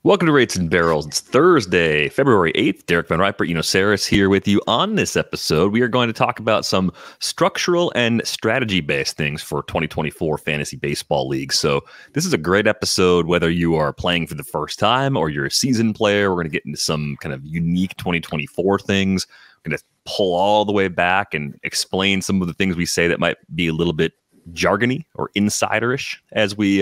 Welcome to Rates and Barrels. It's Thursday, February 8th. Derek Van Riper, Eno Saris here with you. On this episode, we are going to talk about some structural and strategy-based things for 2024 Fantasy Baseball League. So this is a great episode, whether you are playing for the first time or you're a seasoned player. We're going to get into some kind of unique 2024 things. We're going to pull all the way back and explain some of the things we say that might be a little bit jargony or insiderish as we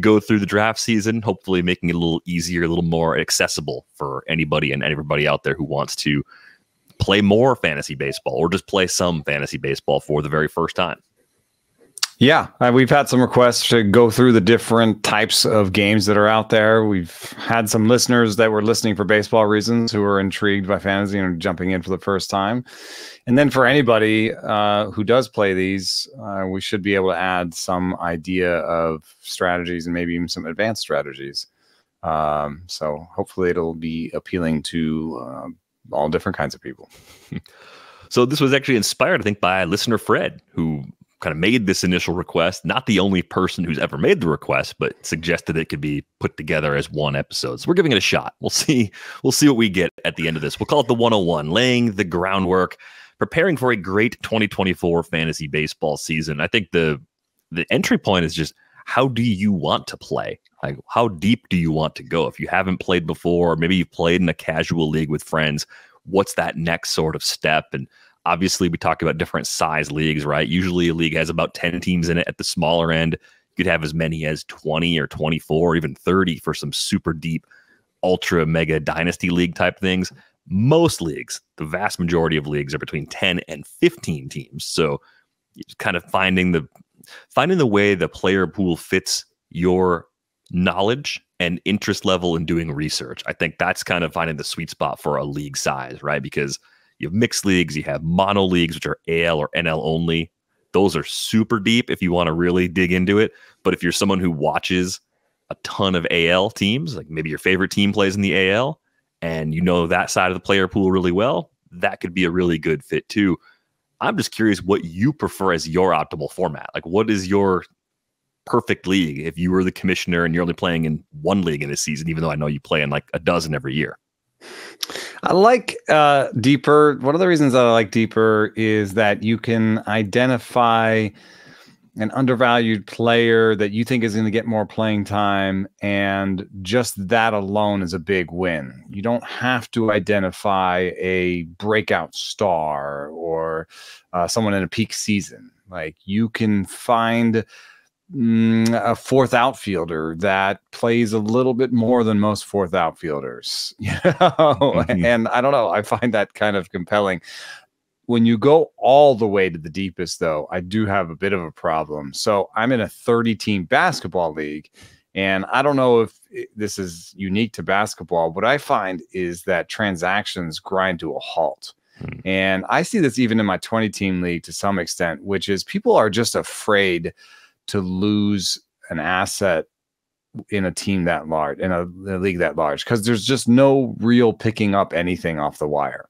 go through the draft season, hopefully making it a little easier, a little more accessible for anybody and everybody out there who wants to play more fantasy baseball or just play some fantasy baseball for the very first time. Yeah, we've had some requests to go through the different types of games that are out there. We've had some listeners that were listening for baseball reasons who are intrigued by fantasy and are jumping in for the first time. And then for anybody who does play these, we should be able to add some idea of strategies and maybe even some advanced strategies. So hopefully it'll be appealing to all different kinds of people. So this was actually inspired, I think, by listener Fred, who kind of made this initial request. Not the only person who's ever made the request, but suggested it could be put together as one episode. So we're giving it a shot. We'll see what we get at the end of this. We'll call it the 101, laying the groundwork, preparing for a great 2024 fantasy baseball season. I think the entry point is just, how do you want to play? Like, how deep do you want to go? If you haven't played before, or maybe you've played in a casual league with friends, what's that next sort of step? And obviously, we talk about different size leagues, right? Usually a league has about 10 teams in it. At the smaller end, you could have as many as 20 or 24 or even 30 for some super deep, ultra mega dynasty league type things. Most leagues, the vast majority of leagues, are between 10 and 15 teams. So it's kind of finding the way the player pool fits your knowledge and interest level in doing research. I think that's kind of finding the sweet spot for a league size, right? Because you have mixed leagues, you have mono leagues, which are AL or NL only. Those are super deep if you want to really dig into it. But if you're someone who watches a ton of AL teams, like maybe your favorite team plays in the AL, and you know that side of the player pool really well, that could be a really good fit too. I'm just curious what you prefer as your optimal format. Like, what is your perfect league if you were the commissioner and you're only playing in one league in a season, even though I know you play in like a dozen every year? I like deeper. One of the reasons that I like deeper is that you can identify an undervalued player that you think is going to get more playing time, and just that alone is a big win. You don't have to identify a breakout star or someone in a peak season. Like, you can find a fourth outfielder that plays a little bit more than most fourth outfielders, And I don't know, I find that kind of compelling. When you go all the way to the deepest, though, I do have a bit of a problem. So I'm in a 30-team basketball league, and I don't know if this is unique to basketball. What I find is that transactions grind to a halt. And I see this even in my 20-team league to some extent, which is people are just afraid to lose an asset in a team that large, in a league that large, because there's just no real picking up anything off the wire.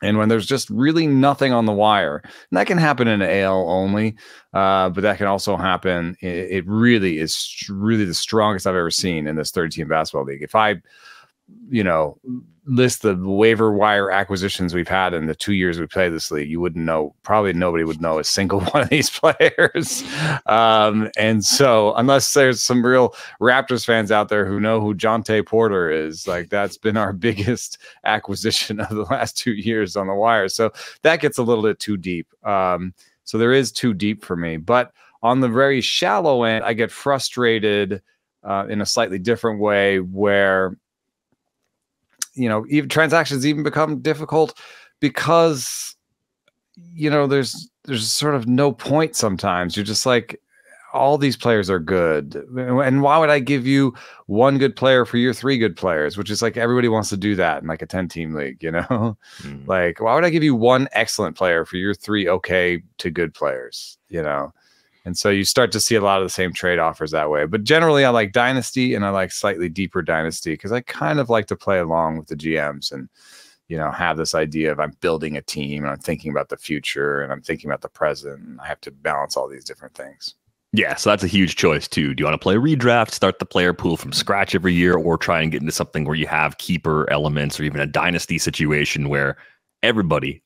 And when there's just really nothing on the wire, and that can happen in AL only, but that can also happen. It really is really the strongest I've ever seen in this 30-team basketball league. If I, list the waiver wire acquisitions we've had in the 2 years we played this league, you wouldn't know. Probably nobody would know a single one of these players. And so unless there's some real Raptors fans out there who know who Jonte Porter is, like, that's been our biggest acquisition of the last 2 years on the wire. So that gets a little bit too deep. So there is too deep for me. But on the very shallow end, I get frustrated in a slightly different way, where even transactions even become difficult because, there's sort of no point sometimes. You're just like, all these players are good. And why would I give you one good player for your three good players, which is like everybody wants to do that in like a 10-team league, Like, why would I give you one excellent player for your three okay to good players, And so you start to see a lot of the same trade offers that way. But generally, I like Dynasty, and I like slightly deeper Dynasty because I kind of like to play along with the GMs and, have this idea of I'm building a team and I'm thinking about the future and I'm thinking about the present. And I have to balance all these different things. Yeah, so that's a huge choice too. Do you want to play redraft, start the player pool from scratch every year, or try and get into something where you have keeper elements or even a dynasty situation where everybody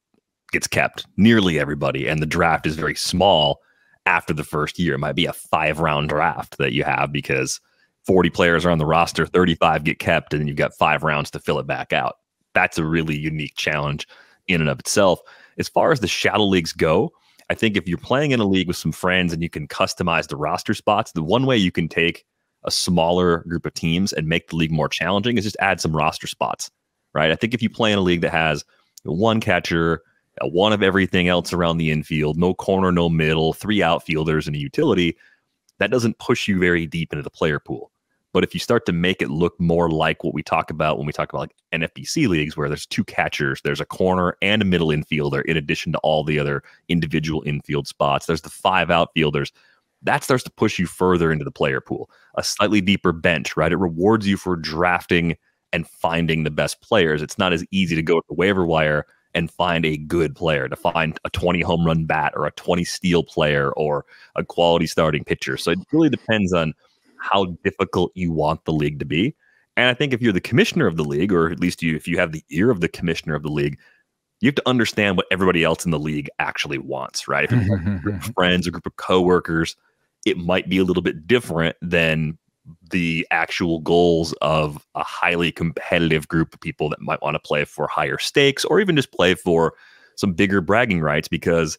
gets kept, nearly everybody, and the draft is very small after the first year? It might be a 5-round draft that you have because 40 players are on the roster, 35 get kept, and then you've got 5 rounds to fill it back out. That's a really unique challenge in and of itself. As far as the shadow leagues go, I think if you're playing in a league with some friends and you can customize the roster spots, the one way you can take a smaller group of teams and make the league more challenging is just add some roster spots, right? I think if you play in a league that has one catcher, one of everything else around the infield, no corner, no middle, 3 outfielders and a utility, that doesn't push you very deep into the player pool. But if you start to make it look more like what we talk about when we talk about like NFBC leagues, where there's 2 catchers, there's a corner and a middle infielder, in addition to all the other individual infield spots, there's the 5 outfielders, that starts to push you further into the player pool. A slightly deeper bench, right? It rewards you for drafting and finding the best players. It's not as easy to go to the waiver wire and find a good player, to find a 20 home run bat or a 20 steal player or a quality starting pitcher. So it really depends on how difficult you want the league to be. And I think if you're the commissioner of the league, or at least if you have the ear of the commissioner of the league, you have to understand what everybody else in the league actually wants, right? If it's a group of friends, a group of coworkers, it might be a little bit different than the actual goals of a highly competitive group of people that might want to play for higher stakes or even just play for some bigger bragging rights because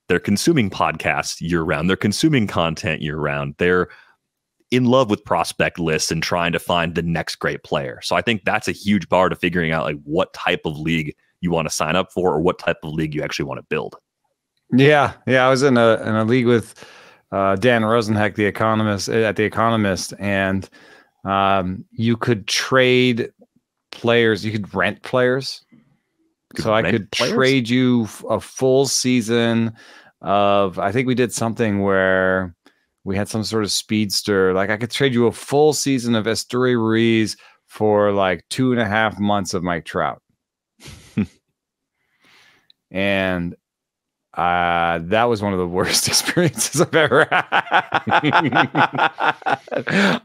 they're consuming podcasts year round. They're consuming content year round. They're in love with prospect lists and trying to find the next great player. So I think that's a huge part of figuring out like what type of league you want to sign up for or what type of league you actually want to build. Yeah. I was in a league with Dan Rosenheck, the economist at The Economist, and you could trade players. You could rent players. So I could trade you a full season of, I think we did something where we had some sort of speedster. Like I could trade you a full season of Esteury Ruiz for like 2.5 months of Mike Trout. And that was one of the worst experiences I've ever had.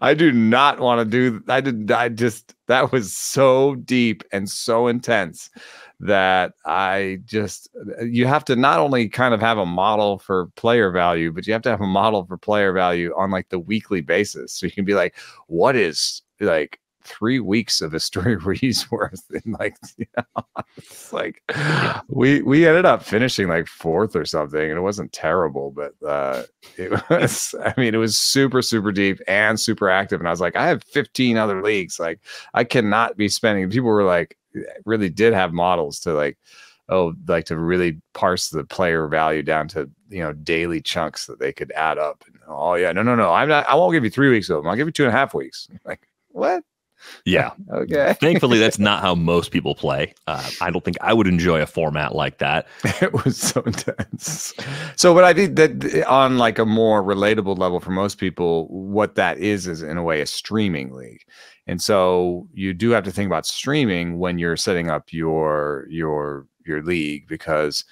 I do not want to do. That was so deep and so intense that you have to not only kind of have a model for player value, but you have to have a model for player value on like the weekly basis. So you can be like, what is like 3 weeks of Esteury Ruiz worth? And like, it's like we ended up finishing like 4th or something, and it wasn't terrible, but it was, I mean, it was super, super deep and super active. And I was like, I have 15 other leagues. Like I cannot be spending. People were like, really did have models to like, to really parse the player value down to, daily chunks that they could add up. And, no, I won't give you 3 weeks of them. I'll give you 2.5 weeks. Like, what? Yeah. Okay. Thankfully, that's not how most people play. I don't think I would enjoy a format like that. It was so intense. So, but I think that on like a more relatable level for most people, what that is in a way a streaming league. And so you do have to think about streaming when you're setting up your league, because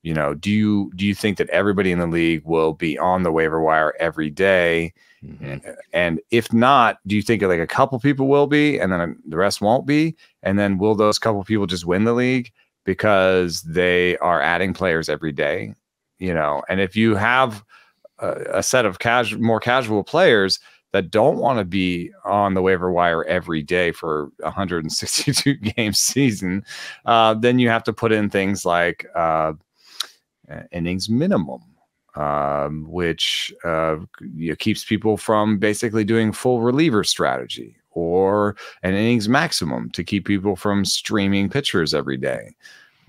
do you think that everybody in the league will be on the waiver wire every day? Mm-hmm. And if not, do you think like a couple people will be and then the rest won't be? And then will those couple people just win the league because they are adding players every day? And if you have a set of more casual players that don't want to be on the waiver wire every day for 162 game season, then you have to put in things like innings minimum, which keeps people from basically doing full reliever strategy, or an innings maximum to keep people from streaming pitchers every day.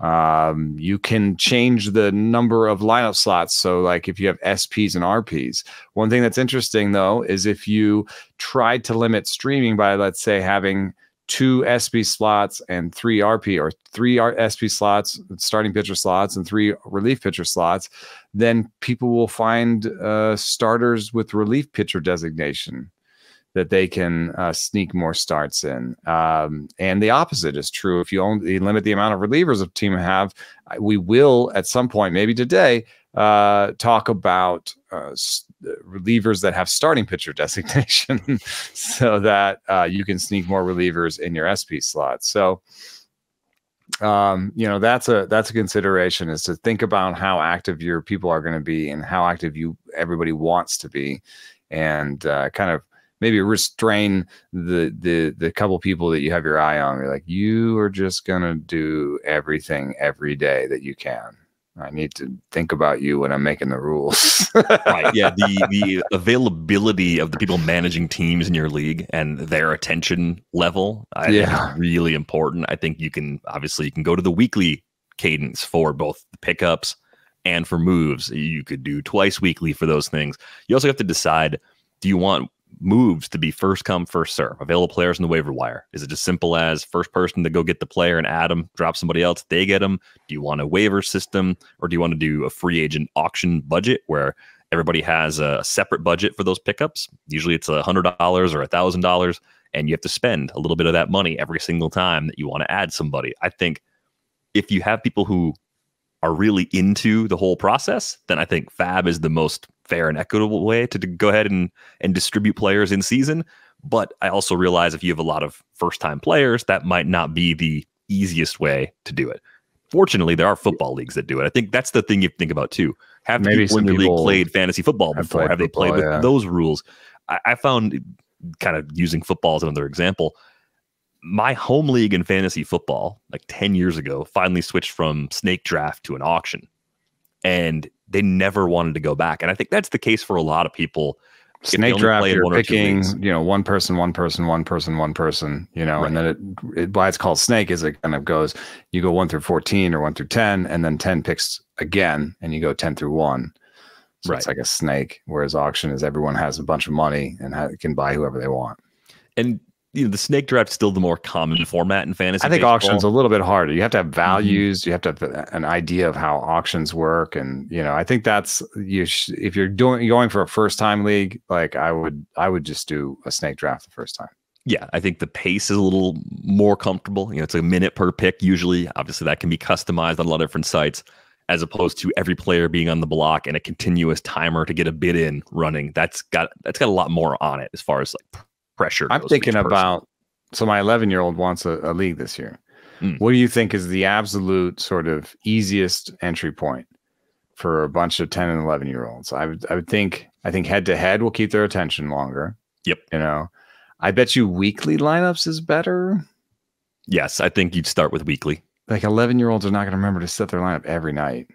You can change the number of lineup slots. So like if you have SPs and RPs, one thing that's interesting though, is if you tried to limit streaming by, let's say, having 2 SP slots and 3 RP, or 3 SP slots, starting pitcher slots, and 3 relief pitcher slots, then people will find starters with relief pitcher designation. that they can sneak more starts in. And the opposite is true. If you only limit the amount of relievers a team have, we will at some point, maybe today, talk about relievers that have starting pitcher designation so that you can sneak more relievers in your SP slot. So, that's a consideration, is to think about how active your people are going to be and how active everybody wants to be, and kind of maybe restrain the couple people that you have your eye on. You're like, you are just going to do everything every day that you can. I need to think about you when I'm making the rules. Right. Yeah. The availability of the people managing teams in your league and their attention level, I think is really important. I think you can go to the weekly cadence for both the pickups and for moves. You could do twice weekly for those things. You also have to decide, do you want moves to be first come, first serve? Available players in the waiver wire. Is it just simple as first person to go get the player and add them, drop somebody else, they get them? Do you want a waiver system, or do you want to do a free agent auction budget where everybody has a separate budget for those pickups? Usually it's $100 or $1,000, and you have to spend a little bit of that money every single time that you want to add somebody. I think if you have people who are really into the whole process, then I think Fab is the most fair and equitable way to go ahead and distribute players in season. But I also realize if you have a lot of first-time players, that might not be the easiest way to do it. Fortunately, there are football leagues that do it. I think that's the thing you think about too. Have the people in your league played fantasy football before? Have they played with those rules? I found, kind of using football as another example, my home league in fantasy football, like 10 years ago, finally switched from snake draft to an auction. And they never wanted to go back. And I think that's the case for a lot of people. Snake draft, you're picking, one person, and then why it's called snake is it kind of goes, you go 1 through 14 or 1 through 10, and then 10 picks again, and you go 10 through 1. So it's like a snake, whereas auction is everyone has a bunch of money and can buy whoever they want. And the snake draft is still the more common format in fantasy. I think auction's a little bit harder. You have to have values. You have to have an idea of how auctions work, and I think that's if you're going for a first time league, like I would just do a snake draft the first time. Yeah, I think the pace is a little more comfortable. It's a minute per pick usually. Obviously, that can be customized on a lot of different sites, as opposed to every player being on the block and a continuous timer to get a bid in running. That's got a lot more on it as far as like pressure. I'm thinking about, so my 11-year-old wants a league this year. What do you think is the absolute sort of easiest entry point for a bunch of 10 and 11-year-olds? I think head to head will keep their attention longer. Yep. I bet you weekly lineups is better. Yes, I think you'd start with weekly. Like 11-year-olds are not going to remember to set their lineup every night.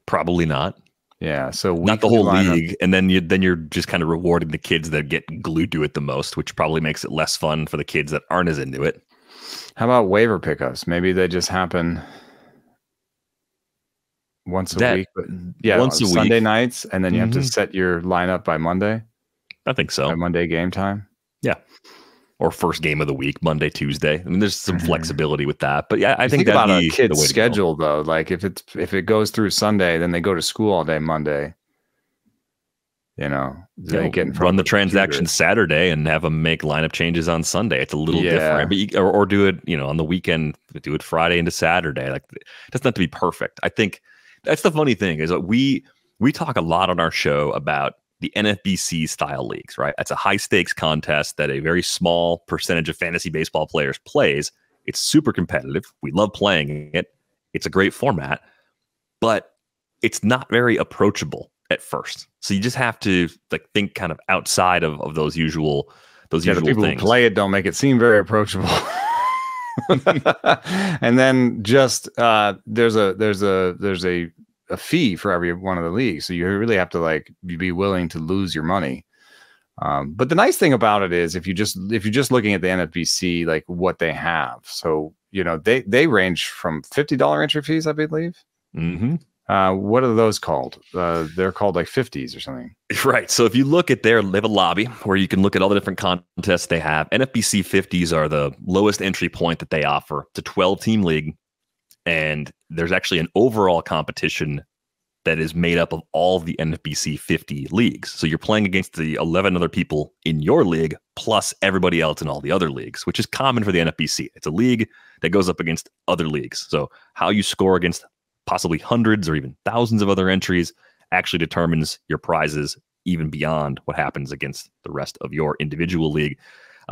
Probably not. Yeah, so not the whole league, and then you're just kind of rewarding the kids that get glued to it the most, which probably makes it less fun for the kids that aren't as into it. How about waiver pickups? Maybe they just happen once a week, but once a Sunday week. Nights, and then you have to set your lineup by Monday. I think so. By Monday game time. Yeah. Or first game of the week, Monday, Tuesday. I mean, there's some flexibility with that, but yeah, I think about a kid's schedule though. Like if it goes through Sunday, then they go to school all day Monday. They run the transaction Saturday and have them make lineup changes on Sunday. It's a little different, but or do it, on the weekend. Do it Friday into Saturday. Like it doesn't have to be perfect. I think that's the funny thing is that we talk a lot on our show about the NFBC style leagues, right? That's a high stakes contest that a very small percentage of fantasy baseball players plays. It's super competitive. We love playing it. It's a great format, but it's not very approachable at first. So you just have to think kind of outside of those usual the people things. Who play it don't make it seem very approachable. And then just there's a fee for every one of the leagues, so you really have to be willing to lose your money. But the nice thing about it is if you're just looking at the NFBC, what they have, so they range from $50 entry fees, I believe. What are those called? They're called 50s or something, right? So if you look at they have a lobby where you can look at all the different contests they have. NFBC 50s are the lowest entry point that they offer. It's a 12-team league. And there's actually an overall competition that is made up of all the NFBC 50 leagues. So you're playing against the 11 other people in your league, plus everybody else in all the other leagues, which is common for the NFBC. It's a league that goes up against other leagues. So how you score against possibly hundreds or even thousands of other entries actually determines your prizes, even beyond what happens against the rest of your individual league.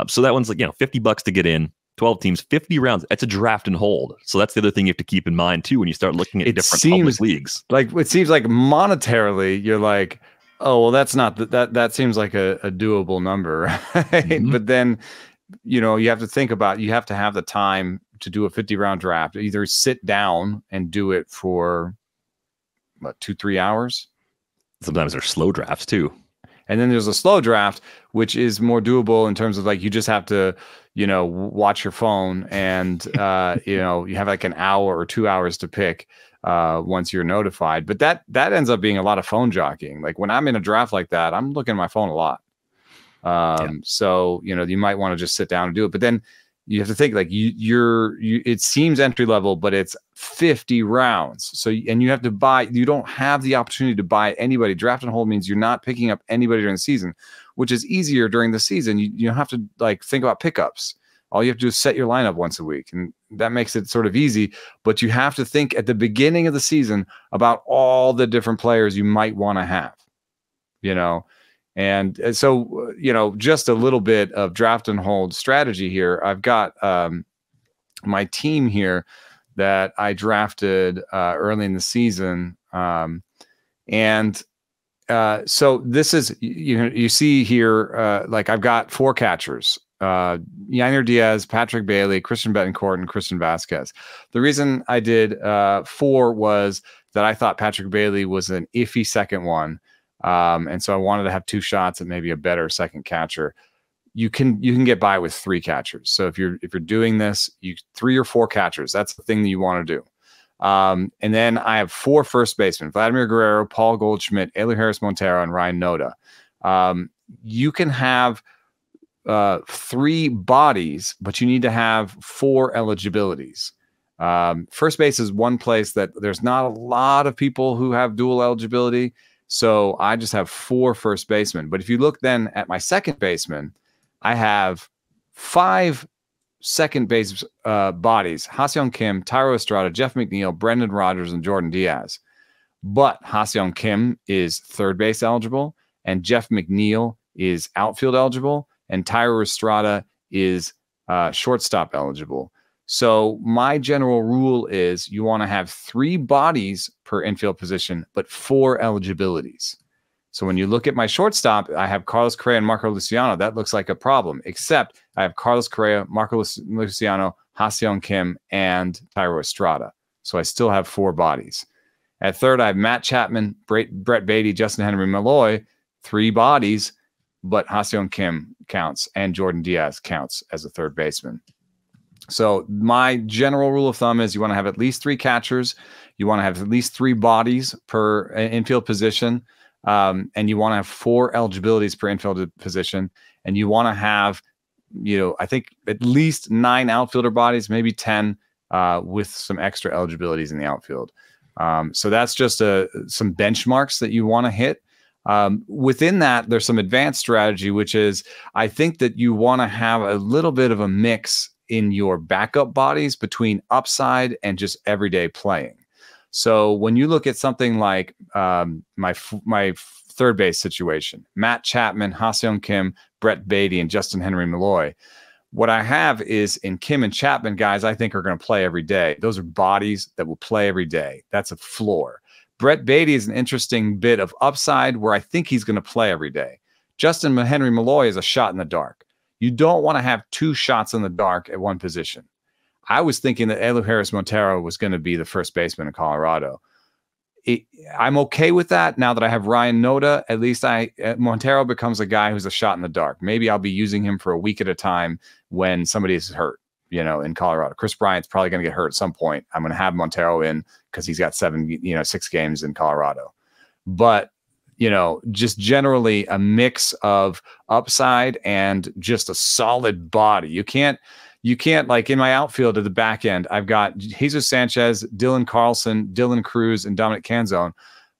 So that one's like, $50 to get in. 12 teams, 50 rounds. That's a draft and hold. So that's the other thing you have to keep in mind too when you start looking at different public leagues. Like it seems like monetarily, you're like, oh well, that's not that seems like a doable number, right? Mm-hmm. But then, you have to think about, you have to have the time to do a 50-round draft. Either sit down and do it for what, 2-3 hours. Sometimes there's slow drafts too. And then there's a slow draft, which is more doable in terms of like, you just have to, watch your phone and, you have like an hour or 2 hours to pick once you're notified. But that ends up being a lot of phone jockeying. Like when I'm in a draft like that, I'm looking at my phone a lot. So, you might want to just sit down and do it. But then you have to think like it seems entry level, but it's 50 rounds. So, and you have to buy, you don't have the opportunity to buy anybody. Draft and hold means you're not picking up anybody during the season, which is easier during the season. You don't have to like think about pickups. All you have to do is set your lineup once a week. And that makes it sort of easy, but you have to think at the beginning of the season about all the different players you might want to have, And so, just a little bit of draft and hold strategy here. I've got my team here that I drafted early in the season. So this is, you see here, like I've got 4 catchers, Yainer Diaz, Patrick Bailey, Christian Betancourt, and Christian Vasquez. The reason I did 4 was that I thought Patrick Bailey was an iffy second one. And so I wanted to have 2 shots at maybe a better second catcher. You can get by with 3 catchers. So if you're doing this, 3 or 4 catchers, that's the thing that you want to do. And then I have 4 first basemen: Vladimir Guerrero, Paul Goldschmidt, Elu Harris Montero, and Ryan Noda. You can have 3 bodies, but you need to have 4 eligibilities. First base is one place that there's not a lot of people who have dual eligibility. So I just have 4 first basemen. But if you look then at my second baseman, I have 5 second base bodies: Ha-Seong Kim, Thairo Estrada, Jeff McNeil, Brendan Rodgers, and Jordan Diaz. But Ha-Seong Kim is third base eligible, and Jeff McNeil is outfield eligible, and Thairo Estrada is shortstop eligible. So my general rule is you want to have 3 bodies per infield position, but 4 eligibilities. So when you look at my shortstop, I have Carlos Correa and Marco Luciano. That looks like a problem, except I have Carlos Correa, Marco Luciano, Ha-Seong Kim, and Thairo Estrada. So I still have 4 bodies. At third, I have Matt Chapman, Brett Beatty, Justin Henry Malloy, 3 bodies, but Ha-Seong Kim counts and Jordan Diaz counts as a third baseman. So my general rule of thumb is you want to have at least 3 catchers. You want to have at least 3 bodies per infield position. And you want to have 4 eligibilities per infield position. And you want to have, I think at least 9 outfielder bodies, maybe 10 with some extra eligibilities in the outfield. So that's just some benchmarks that you want to hit. Within that, there's some advanced strategy, which is I think that you want to have a little bit of a mix in your backup bodies between upside and just everyday playing. So when you look at something like my third base situation, Matt Chapman, Ha-Seong Kim, Brett Beatty, and Justin Henry Malloy, what I have is in Kim and Chapman, guys I think are going to play every day. Those are bodies that will play every day. That's a floor. Brett Beatty is an interesting bit of upside where I think he's going to play every day. Justin Henry Malloy is a shot in the dark. You don't want to have 2 shots in the dark at one position. I was thinking that Elu Harris Montero was going to be the first baseman in Colorado. I'm okay with that now that I have Ryan Noda. At least Montero becomes a guy who's a shot in the dark. Maybe I'll be using him for a week at a time when somebody is hurt, in Colorado. Chris Bryant's probably going to get hurt at some point. I'm going to have Montero in because he's got 6 games in Colorado. But just generally a mix of upside and just a solid body. You can't like in my outfield at the back end, I've got Jesus Sanchez, Dylan Carlson, Dylan Cruz, and Dominic Canzone.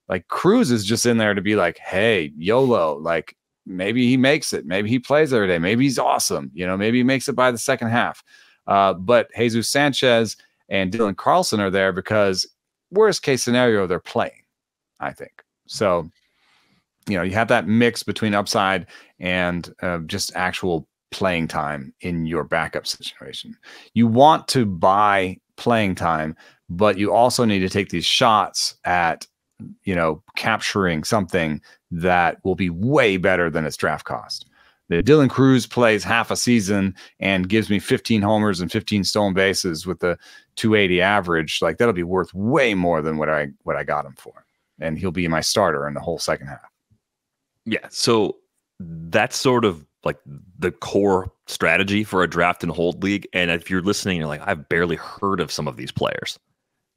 Like Cruz is just in there to be like, hey, YOLO, like maybe he makes it, maybe he plays every day, maybe he's awesome, maybe he makes it by the second half. But Jesus Sanchez and Dylan Carlson are there because worst case scenario, they're playing, I think. So, you have that mix between upside and just actual playing time in your backup situation. You want to buy playing time, but you also need to take these shots at, capturing something that will be way better than its draft cost. The Dylan Cruz plays half a season and gives me 15 homers and 15 stolen bases with the 280 average. Like that'll be worth way more than what I got him for. And he'll be my starter in the whole second half. Yeah. So that's sort of like the core strategy for a draft and hold league. And if you're listening, you're like, I've barely heard of some of these players.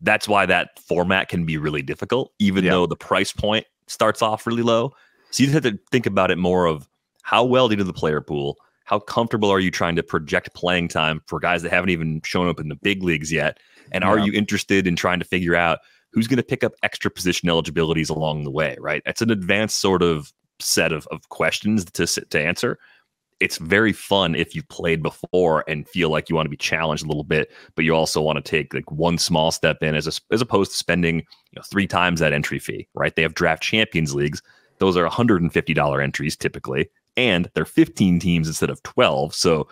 That's why that format can be really difficult, even though the price point starts off really low. So you have to think about it more of how well do you know the player pool? How comfortable are you trying to project playing time for guys that haven't even shown up in the big leagues yet? And are you interested in trying to figure out who's going to pick up extra position eligibilities along the way, right? It's an advanced sort of set of questions to answer. It's very fun if you've played before and feel like you want to be challenged a little bit, but you also want to take like one small step in as opposed to spending 3 times that entry fee, right? They have draft champions leagues. Those are $150 entries typically, and they're 15 teams instead of 12. So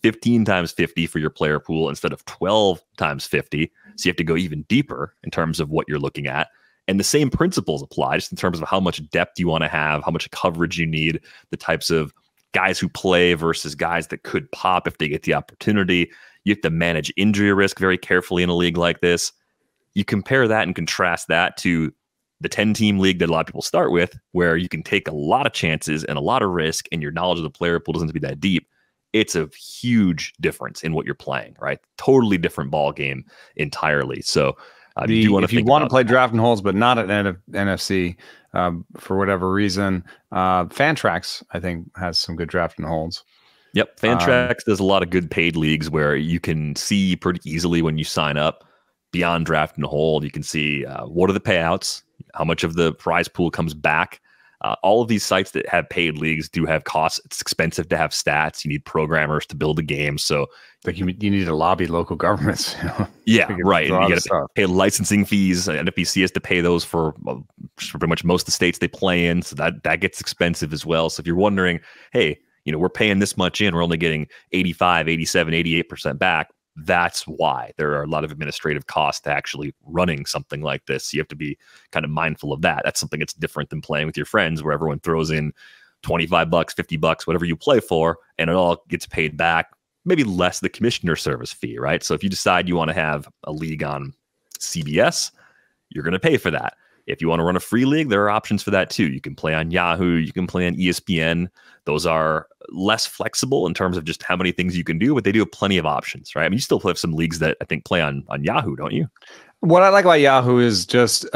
15 times 50 for your player pool instead of 12 times 50. So you have to go even deeper in terms of what you're looking at. And the same principles apply just in terms of how much depth you want to have, how much coverage you need, the types of guys who play versus guys that could pop if they get the opportunity. You have to manage injury risk very carefully in a league like this. You compare that and contrast that to the 10-team league that a lot of people start with, where you can take a lot of chances and a lot of risk, and your knowledge of the player pool doesn't have to be that deep. It's a huge difference in what you're playing, right? Totally different ball game entirely. So if you want to play draft and holds, but not at NFC for whatever reason, FanTrax, I think, has some good draft and holds. Yep. FanTrax does a lot of good paid leagues where you can see pretty easily when you sign up beyond draft and hold. You can see what are the payouts, how much of the prize pool comes back. All of these sites that have paid leagues do have costs. It's expensive to have stats. You need programmers to build a game. So like you need to lobby local governments. Yeah, right. And you got to pay licensing fees. NFBC has to pay those for pretty much most of the states they play in. So that gets expensive as well. So if you're wondering, hey, we're paying this much in, we're only getting 85, 87, 88% back. That's why there are a lot of administrative costs to actually running something like this. You have to be kind of mindful of that. That's something that's different than playing with your friends, where everyone throws in $25, $50, whatever you play for, and it all gets paid back, maybe less the commissioner service fee, right? So if you decide you want to have a league on CBS, you're going to pay for that. If you want to run a free league, there are options for that too. You can play on Yahoo, you can play on ESPN. Those are less flexible in terms of just how many things you can do, but they do have plenty of options, right? I mean, you still have some leagues that I think play on Yahoo, don't you? What I like about Yahoo is just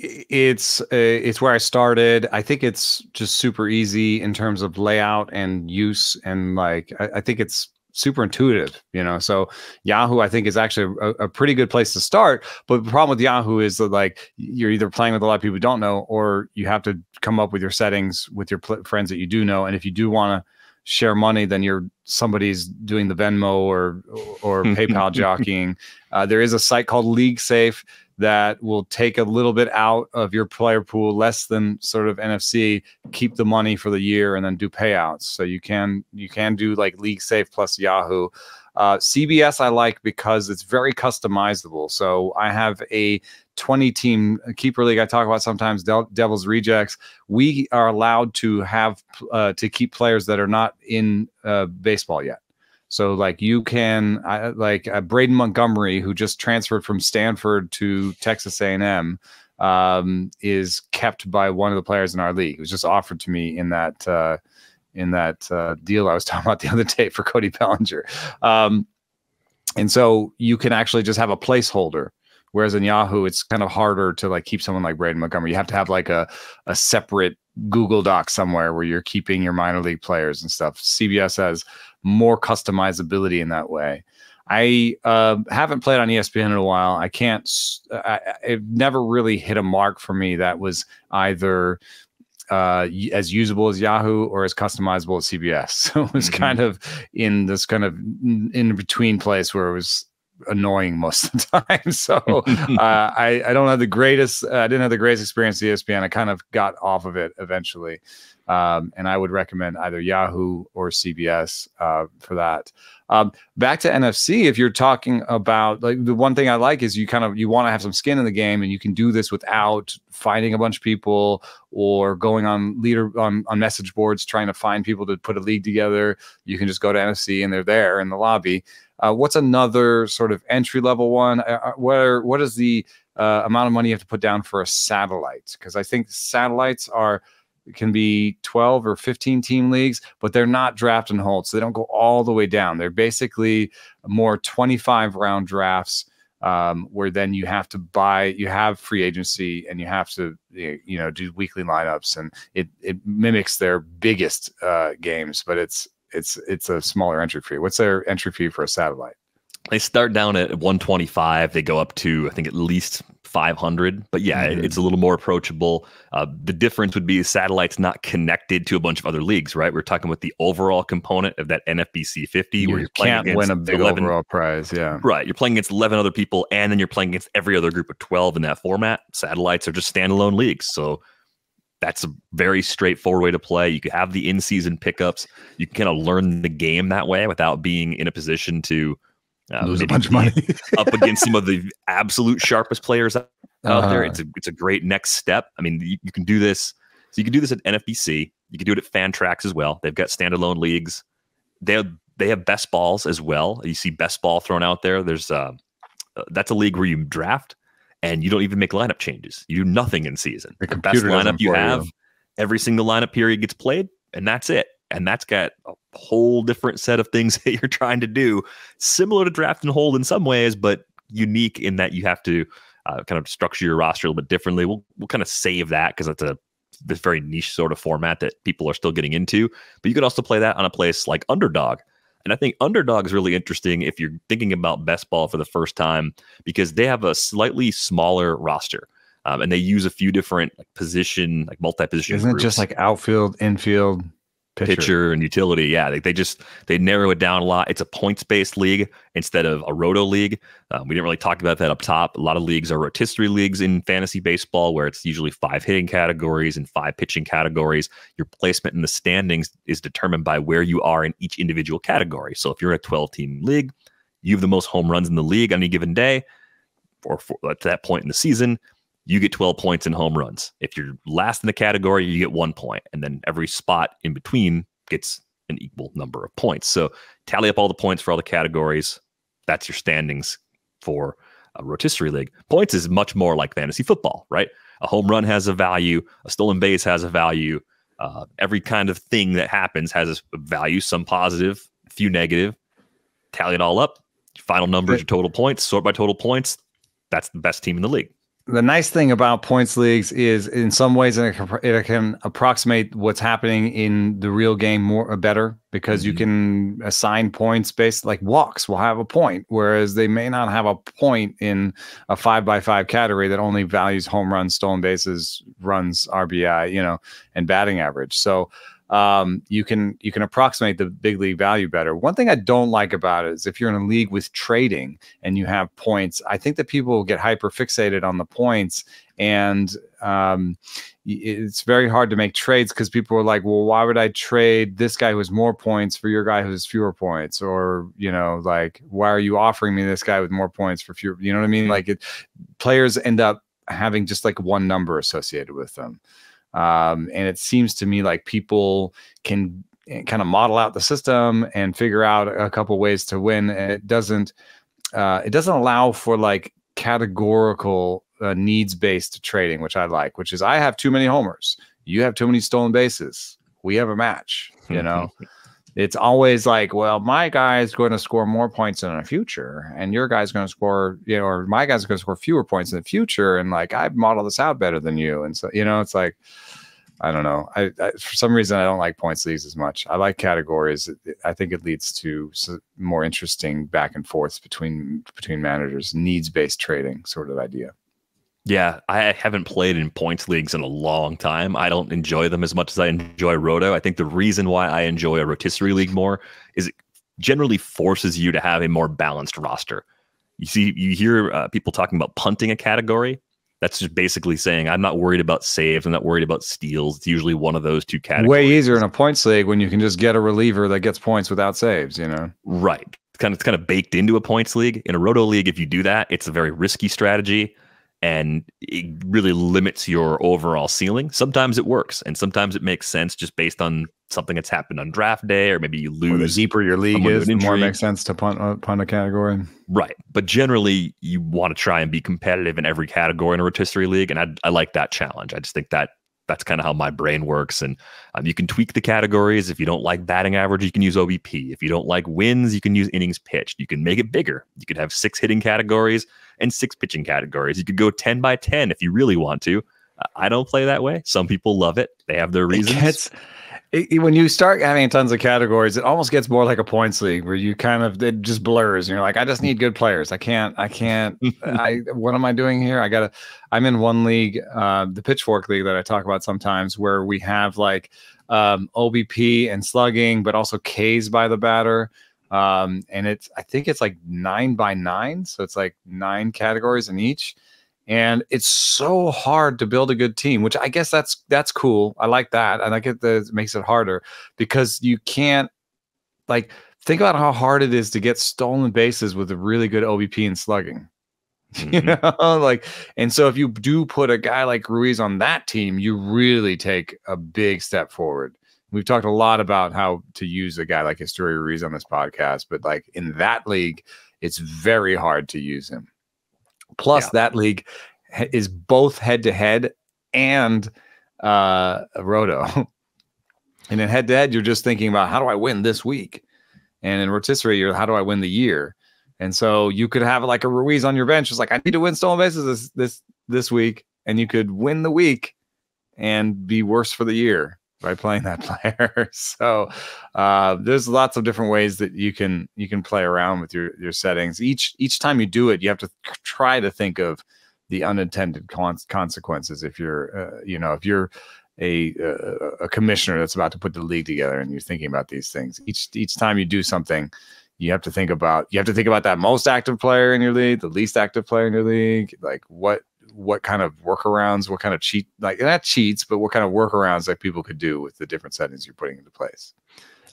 it's where I started. I think it's just super easy in terms of layout and use, and like I think it's super intuitive, so Yahoo I think is actually a pretty good place to start. But the problem with Yahoo is that like you're either playing with a lot of people who don't know, or you have to come up with your settings with your friends that you do know. And if you do want to share money, then somebody's doing the Venmo or PayPal jockeying. There is a site called League Safe that will take a little bit out of your player pool, less than sort of NFC, keep the money for the year, and then do payouts. So you can do like League Safe plus Yahoo. CBS I like because it's very customizable. So I have a 20-team keeper league I talk about sometimes, Devil's Rejects. We are allowed to have to keep players that are not in baseball yet. So like you can, like Braden Montgomery, who just transferred from Stanford to Texas A&M, is kept by one of the players in our league. It was just offered to me in that deal I was talking about the other day for Cody Bellinger. And so you can actually just have a placeholder. Whereas in Yahoo, it's kind of harder to like keep someone like Braden Montgomery. You have to have like a separate Google Doc somewhere where you're keeping your minor league players and stuff. CBS has more customizability in that way. I haven't played on ESPN in a while. I can't. It never really hit a mark for me that was either as usable as Yahoo or as customizable as CBS. So it was kind of in this kind of in between place where it was annoying most of the time. So I don't have the greatest. I didn't have the greatest experience with ESPN. I kind of got off of it eventually, and I would recommend either Yahoo or CBS for that. Back to NFC, if you're talking about, like, the one thing I like is you want to have some skin in the game, and you can do this without finding a bunch of people or going on on message boards trying to find people to put a league together. You can just go to NFC and they're there in the lobby. What's another sort of entry level one? What is the amount of money you have to put down for a satellite? Because I think satellites can be 12 or 15 team leagues, but they're not draft and hold, so they don't go all the way down. They're basically more 25 round drafts, where then you have to you have free agency, and you have to do weekly lineups, and it mimics their biggest games, but it's a smaller entry fee. What's their entry fee for a satellite? They start down at 125. They go up to, I think, at least 500. But yeah, it's a little more approachable. The difference would be satellite's not connected to a bunch of other leagues, right? We're talking about the overall component of that NFBC 50, where you can't win a big 11 overall prize. Yeah, right. You're playing against 11 other people, and then you're playing against every other group of 12 in that format. Satellites are just standalone leagues, so that's a very straightforward way to play. You can have the in-season pickups. You can kind of learn the game that way without being in a position to lose a bunch of money up against some of the absolute sharpest players out there. It's a great next step. I mean, you can do this. So you can do this at NFBC. You can do it at FanTrax as well. They've got standalone leagues. They have best balls as well. You see best ball thrown out there. There's that's a league where you draft and you don't even make lineup changes. You do nothing in season. The best lineup you have, every single lineup period gets played, and that's it. And that's got a whole different set of things that you're trying to do, similar to draft and hold in some ways, but unique in that you have to kind of structure your roster a little bit differently. We'll kind of save that because that's this very niche sort of format that people are still getting into. But you could also play that on a place like Underdog. And I think Underdog is really interesting if you're thinking about best ball for the first time, because they have a slightly smaller roster. And they use a few different multi-position Isn't groups. It just like outfield, infield, pitcher and utility? Yeah, they narrow it down a lot. It's a points-based league instead of a roto league. We didn't really talk about that up top. A lot of leagues are rotisserie leagues in fantasy baseball, where it's usually 5 hitting categories and 5 pitching categories. Your placement in the standings is determined by where you are in each individual category. So if you're in a 12-team league, you have the most home runs in the league on any given day, or at that point in the season, you get 12 points in home runs. If you're last in the category, you get 1 point. And then every spot in between gets an equal number of points. So tally up all the points for all the categories. That's your standings for a rotisserie league. Points is much more like fantasy football, right? A home run has a value. A stolen base has a value. Every kind of thing that happens has a value, some positive, a few negative. Tally it all up. Your final numbers, your total points, sort by total points. That's the best team in the league. The nice thing about points leagues is, in some ways, it can approximate what's happening in the real game better, because you can assign points based, like walks will have a point, whereas they may not have a point in a 5x5 category that only values home runs, stolen bases, runs, RBI, and batting average. So you can approximate the big league value better. One thing I don't like about it is if you're in a league with trading and you have points, I think that people will get hyper fixated on the points, and it's very hard to make trades because people are like, well, why would I trade this guy who has more points for your guy who has fewer points? Or, like, why are you offering me this guy with more points for fewer? You know what I mean? Like, players end up having just like one number associated with them. And it seems to me like people can kind of model out the system and figure out a couple ways to win. And it doesn't allow for like categorical needs-based trading, which I like, which is, I have too many homers. You have too many stolen bases. We have a match, It's always like, well, my guy is going to score more points in the future, and your guy's going to score, or my guy's going to score fewer points in the future. And like, I've modeled this out better than you. And so, it's like, I don't know. I for some reason I don't like points leagues as much. I like categories. I think it leads to more interesting back and forths between managers, needs-based trading sort of idea. Yeah, I haven't played in points leagues in a long time. I don't enjoy them as much as I enjoy Roto. I think the reason why I enjoy a rotisserie league more is it generally forces you to have a more balanced roster. You hear people talking about punting a category. That's just basically saying I'm not worried about saves. I'm not worried about steals. It's usually one of those two categories. Way easier in a points league when you can just get a reliever that gets points without saves, you know? Right. It's kind of baked into a points league. In a Roto league, if you do that, it's a very risky strategy and it really limits your overall ceiling. Sometimes it works and sometimes it makes sense just based on something that's happened on draft day, or maybe you lose. Or the deeper your league is, the more it makes sense to punt a category. Right. But generally, you want to try and be competitive in every category in a rotisserie league. And I like that challenge. I just think that's kind of how my brain works. And you can tweak the categories. If you don't like batting average, you can use OBP. If you don't like wins, you can use innings pitched. You can make it bigger. You could have 6 hitting categories and 6 pitching categories. You could go 10 by 10 if you really want to. I don't play that way. Some people love it. They have their reasons. When you start having tons of categories, it almost gets more like a points league where you kind of, it just blurs and you're like, I just need good players. I can't, what am I doing here? I'm in one league, the Pitchfork League that I talk about sometimes, where we have like OBP and slugging, but also Ks by the batter. And I think it's like 9 by 9. So it's like 9 categories in each. And it's so hard to build a good team, which I guess that's cool. I like that. And I get that it makes it harder because you can't, like, think about how hard it is to get stolen bases with a really good OBP and slugging. Mm-hmm. You know, like, and so if you do put a guy like Ruiz on that team, you really take a big step forward. We've talked a lot about how to use a guy like Historia Ruiz on this podcast, but like in that league, it's very hard to use him. Plus, that league is both head-to-head and Roto. And in head-to-head, you're just thinking about how do I win this week? And in rotisserie, you're how do I win the year? And so you could have like a Ruiz on your bench. It's like, I need to win stolen bases this week. And you could win the week and be worse for the year by playing that player. So there's lots of different ways that you can play around with your settings. Each time you do it, you have to try to think of the unintended consequences. If you're if you're a commissioner that's about to put the league together and you're thinking about these things, each time you do something, you have to think about that most active player in your league, the least active player in your league, like what kind of workarounds, what kind of not cheats, but what kind of workarounds that people could do with the different settings you're putting into place.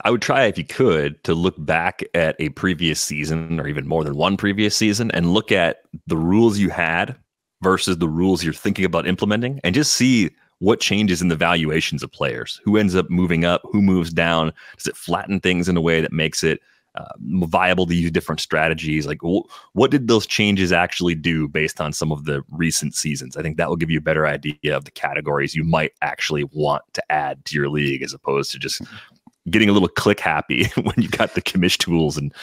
I would try, if you could, to look back at a previous season or even more than one previous season and look at the rules you had versus the rules you're thinking about implementing and just see what changes in the valuations of players. Who ends up moving up? Who moves down? Does it flatten things in a way that makes it viable to use different strategies? Like, what did those changes actually do based on some of the recent seasons? I think that will give you a better idea of the categories you might actually want to add to your league, as opposed to just getting a little click happy when you got the commish tools and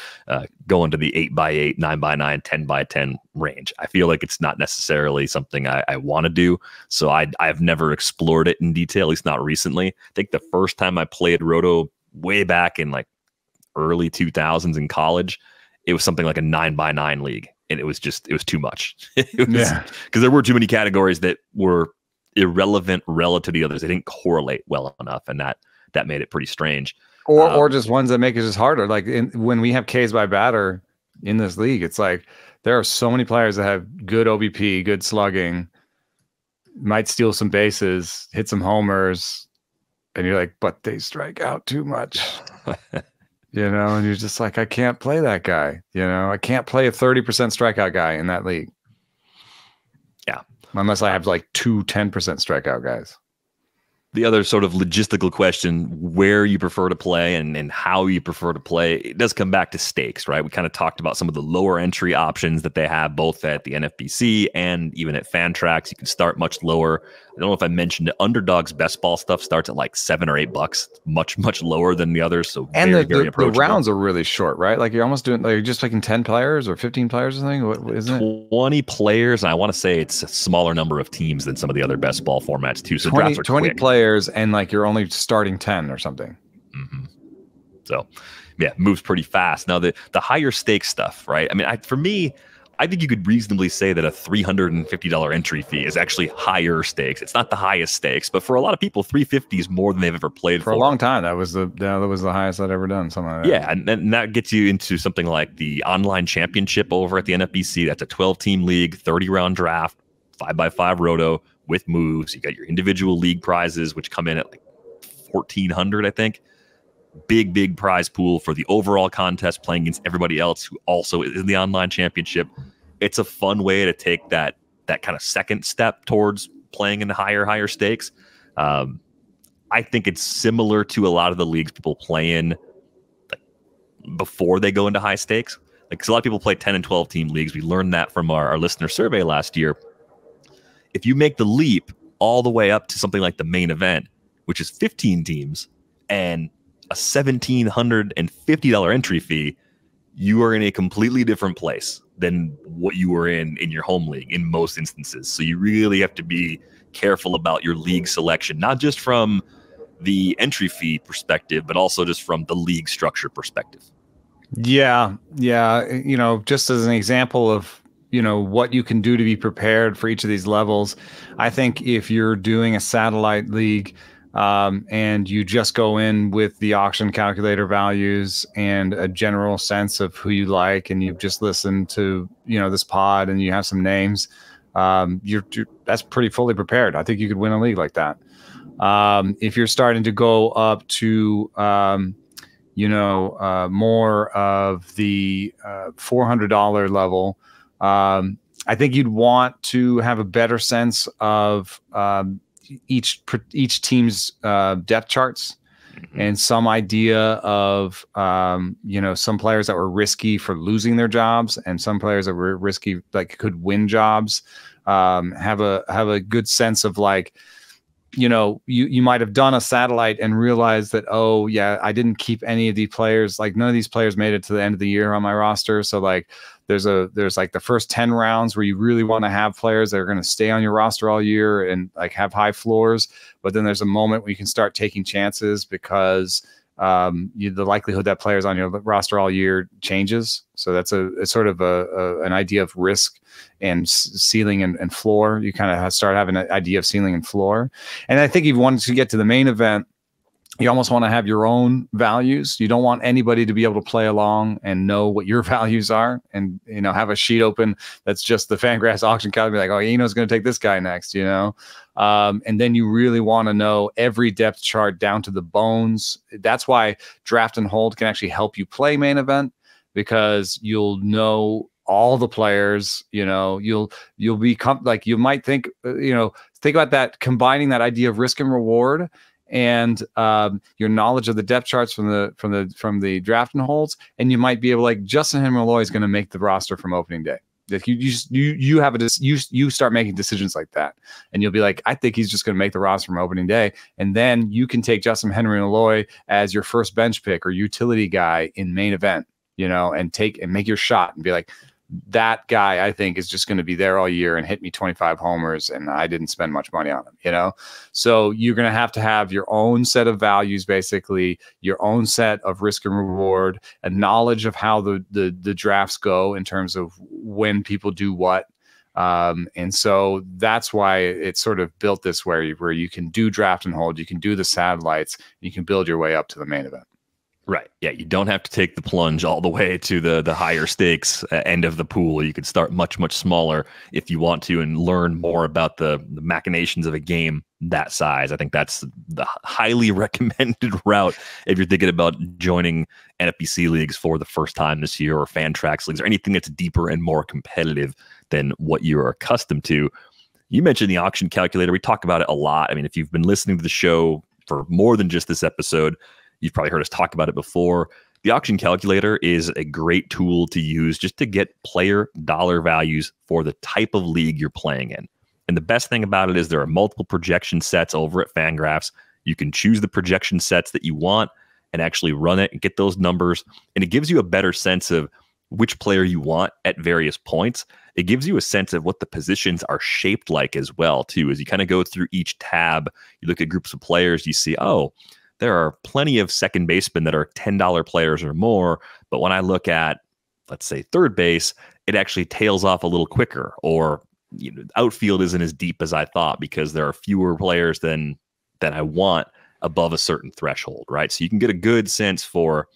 going to the 8 by 8, 9 by 9, 10 by 10 range. I feel like it's not necessarily something I want to do. So I've never explored it in detail, at least not recently. I think the first time I played Roto way back in like early 2000s in college, it was something like a 9 by 9 league. And it was too much. Because there were too many categories that were irrelevant relative to the others. They didn't correlate well enough. And that made it pretty strange. Or just ones that make it just harder. Like when we have Ks by batter in this league, it's like there are so many players that have good OBP, good slugging, might steal some bases, hit some homers, and you're like, but they strike out too much. And you're just like, I can't play that guy. I can't play a 30% strikeout guy in that league. Yeah. Unless I have like 2 10% strikeout guys. The other sort of logistical question, where you prefer to play and how you prefer to play, it does come back to stakes, right? We kind of talked about some of the lower entry options that they have both at the NFBC and even at FanTrax. You can start much lower. I don't know if I mentioned it. Underdog's best ball stuff starts at like $7 or $8, much lower than the others. So very approachable. The rounds are really short, right? Like you're almost doing, like you're just picking 10 players or 15 players or something. What isn't it? 20 players, and I want to say it's a smaller number of teams than some of the other best ball formats too. So 20 players. players and like you're only starting 10 or something. Mm-hmm. So, yeah, moves pretty fast. Now, the higher stakes stuff, right? I mean, for me, I think you could reasonably say that a $350 entry fee is actually higher stakes. It's not the highest stakes, but for a lot of people, $350 is more than they've ever played for. For a long time, that was the highest I'd ever done. Something like that. Yeah, and that gets you into something like the online championship over at the NFBC. That's a 12-team league, 30-round draft, 5x5 roto with moves. You got your individual league prizes, which come in at like $1,400, I think. Big prize pool for the overall contest, playing against everybody else who also is in the online championship. It's a fun way to take that kind of second step towards playing in the higher stakes. I think it's similar to a lot of the leagues people play in like, before they go into high stakes. Like, 'cause a lot of people play 10 and 12 team leagues. We learned that from our listener survey last year. If you make the leap all the way up to something like the main event, which is 15 teams and a $1,750 entry fee, you are in a completely different place than what you were in your home league in most instances. So you really have to be careful about your league selection, not just from the entry fee perspective, but also just from the league structure perspective. Yeah. You know, just as an example of, you know, what you can do to be prepared for each of these levels, I think if you're doing a satellite league, and you just go in with the auction calculator values and a general sense of who you like, and you've just listened to, you know, this pod and you have some names, that's pretty fully prepared. I think you could win a league like that. If you're starting to go up to, more of the $400 level, I think you'd want to have a better sense of each team's depth charts, and some idea of some players that were risky for losing their jobs and some players that were risky, like could win jobs. Have a good sense of, like, you know, you might have done a satellite and realized that, oh yeah, I didn't keep any of these players. Like, none of these players made it to the end of the year on my roster. So like there's like the first 10 rounds where you really want to have players that are going to stay on your roster all year and like have high floors. But then there's a moment where you can start taking chances because the likelihood that players on your roster all year changes. So that's it's sort of an idea of risk and ceiling and floor. You kind of start having an idea of ceiling and floor. And I think if you wanted to get to the main event, you almost want to have your own values. You don't want anybody to be able to play along and know what your values are, and, you know, have a sheet open that's just the FanGraphs auction calculator, like, oh, Eno's going to take this guy next, you know? And then you really want to know every depth chart down to the bones. That's why draft and hold can actually help you play main event, because you'll know all the players. You know, you'll be like, you might think, think about that, combining that idea of risk and reward and your knowledge of the depth charts from the draft and holds, and you might be able, like, Justin Henry Malloy is going to make the roster from opening day. Like, you start making decisions like that, and you'll be like, I think he's just going to make the roster from opening day, and then you can take Justin Henry Malloy as your first bench pick or utility guy in main event, you know, and make your shot and be like, that guy, I think, is just going to be there all year and hit me 25 homers, and I didn't spend much money on him, you know? So you're going to have your own set of values, basically, your own set of risk and reward, and knowledge of how the drafts go in terms of when people do what. And so that's why it's sort of built this way, where you can do draft and hold, you can do the satellites, you can build your way up to the main event. Right. Yeah. You don't have to take the plunge all the way to the higher stakes end of the pool. You could start much smaller if you want to, and learn more about the machinations of a game that size. I think that's the highly recommended route if you're thinking about joining NFBC leagues for the first time this year, or FanTrax leagues, or anything that's deeper and more competitive than what you're accustomed to. You mentioned the auction calculator. We talk about it a lot. I mean, if you've been listening to the show for more than just this episode, you've probably heard us talk about it before. The auction calculator is a great tool to use just to get player dollar values for the type of league you're playing in. And the best thing about it is there are multiple projection sets over at FanGraphs. You can choose the projection sets that you want and actually run it and get those numbers. And it gives you a better sense of which player you want at various points, it gives you a sense of what the positions are shaped like as well, too. As you kind of go through each tab, you look at groups of players, you see, oh, there are plenty of second basemen that are $10 players or more. But when I look at, let's say, third base, it actually tails off a little quicker, or outfield isn't as deep as I thought because there are fewer players than I want above a certain threshold, right? So you can get a good sense for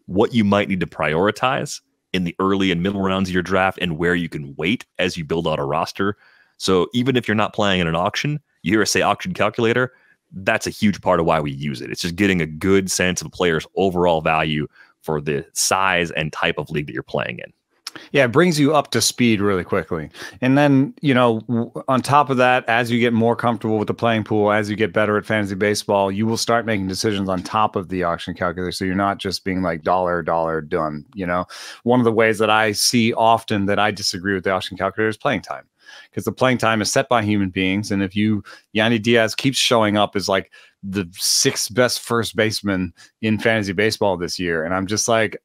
what you might need to prioritize in the early and middle rounds of your draft and where you can wait as you build out a roster. So even if you're not playing in an auction, you hear us say auction calculator, that's a huge part of why we use it. It's just getting a good sense of a player's overall value for the size and type of league that you're playing in. Yeah, it brings you up to speed really quickly. And then, on top of that, as you get more comfortable with the playing pool, as you get better at fantasy baseball, you will start making decisions on top of the auction calculator. So you're not just being like dollar, done. One of the ways that I see often that I disagree with the auction calculator is playing time. Because the playing time is set by human beings. And if Yandy Diaz keeps showing up as like the 6th best first baseman in fantasy baseball this year. And I'm just like,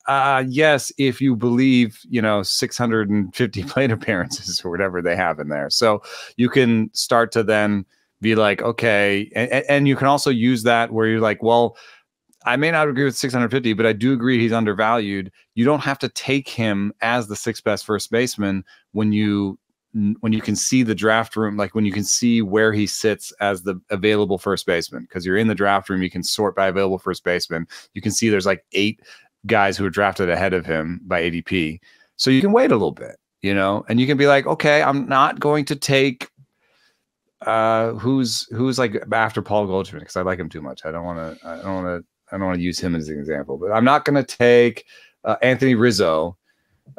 yes, if you believe, 650 plate appearances or whatever they have in there. So you can start to then be like, okay. And you can also use that where you're like, well, I may not agree with 650, but I do agree he's undervalued. You don't have to take him as the 6th best first baseman when you can see the draft room, like when you can see where he sits as the available first baseman, because you're in the draft room, you can sort by available first baseman. You can see there's like 8 guys who are drafted ahead of him by ADP. So you can wait a little bit, and you can be like, okay, I'm not going to take who's like after Paul Goldschmidt because I like him too much. I don't want to use him as an example, but I'm not going to take Anthony Rizzo,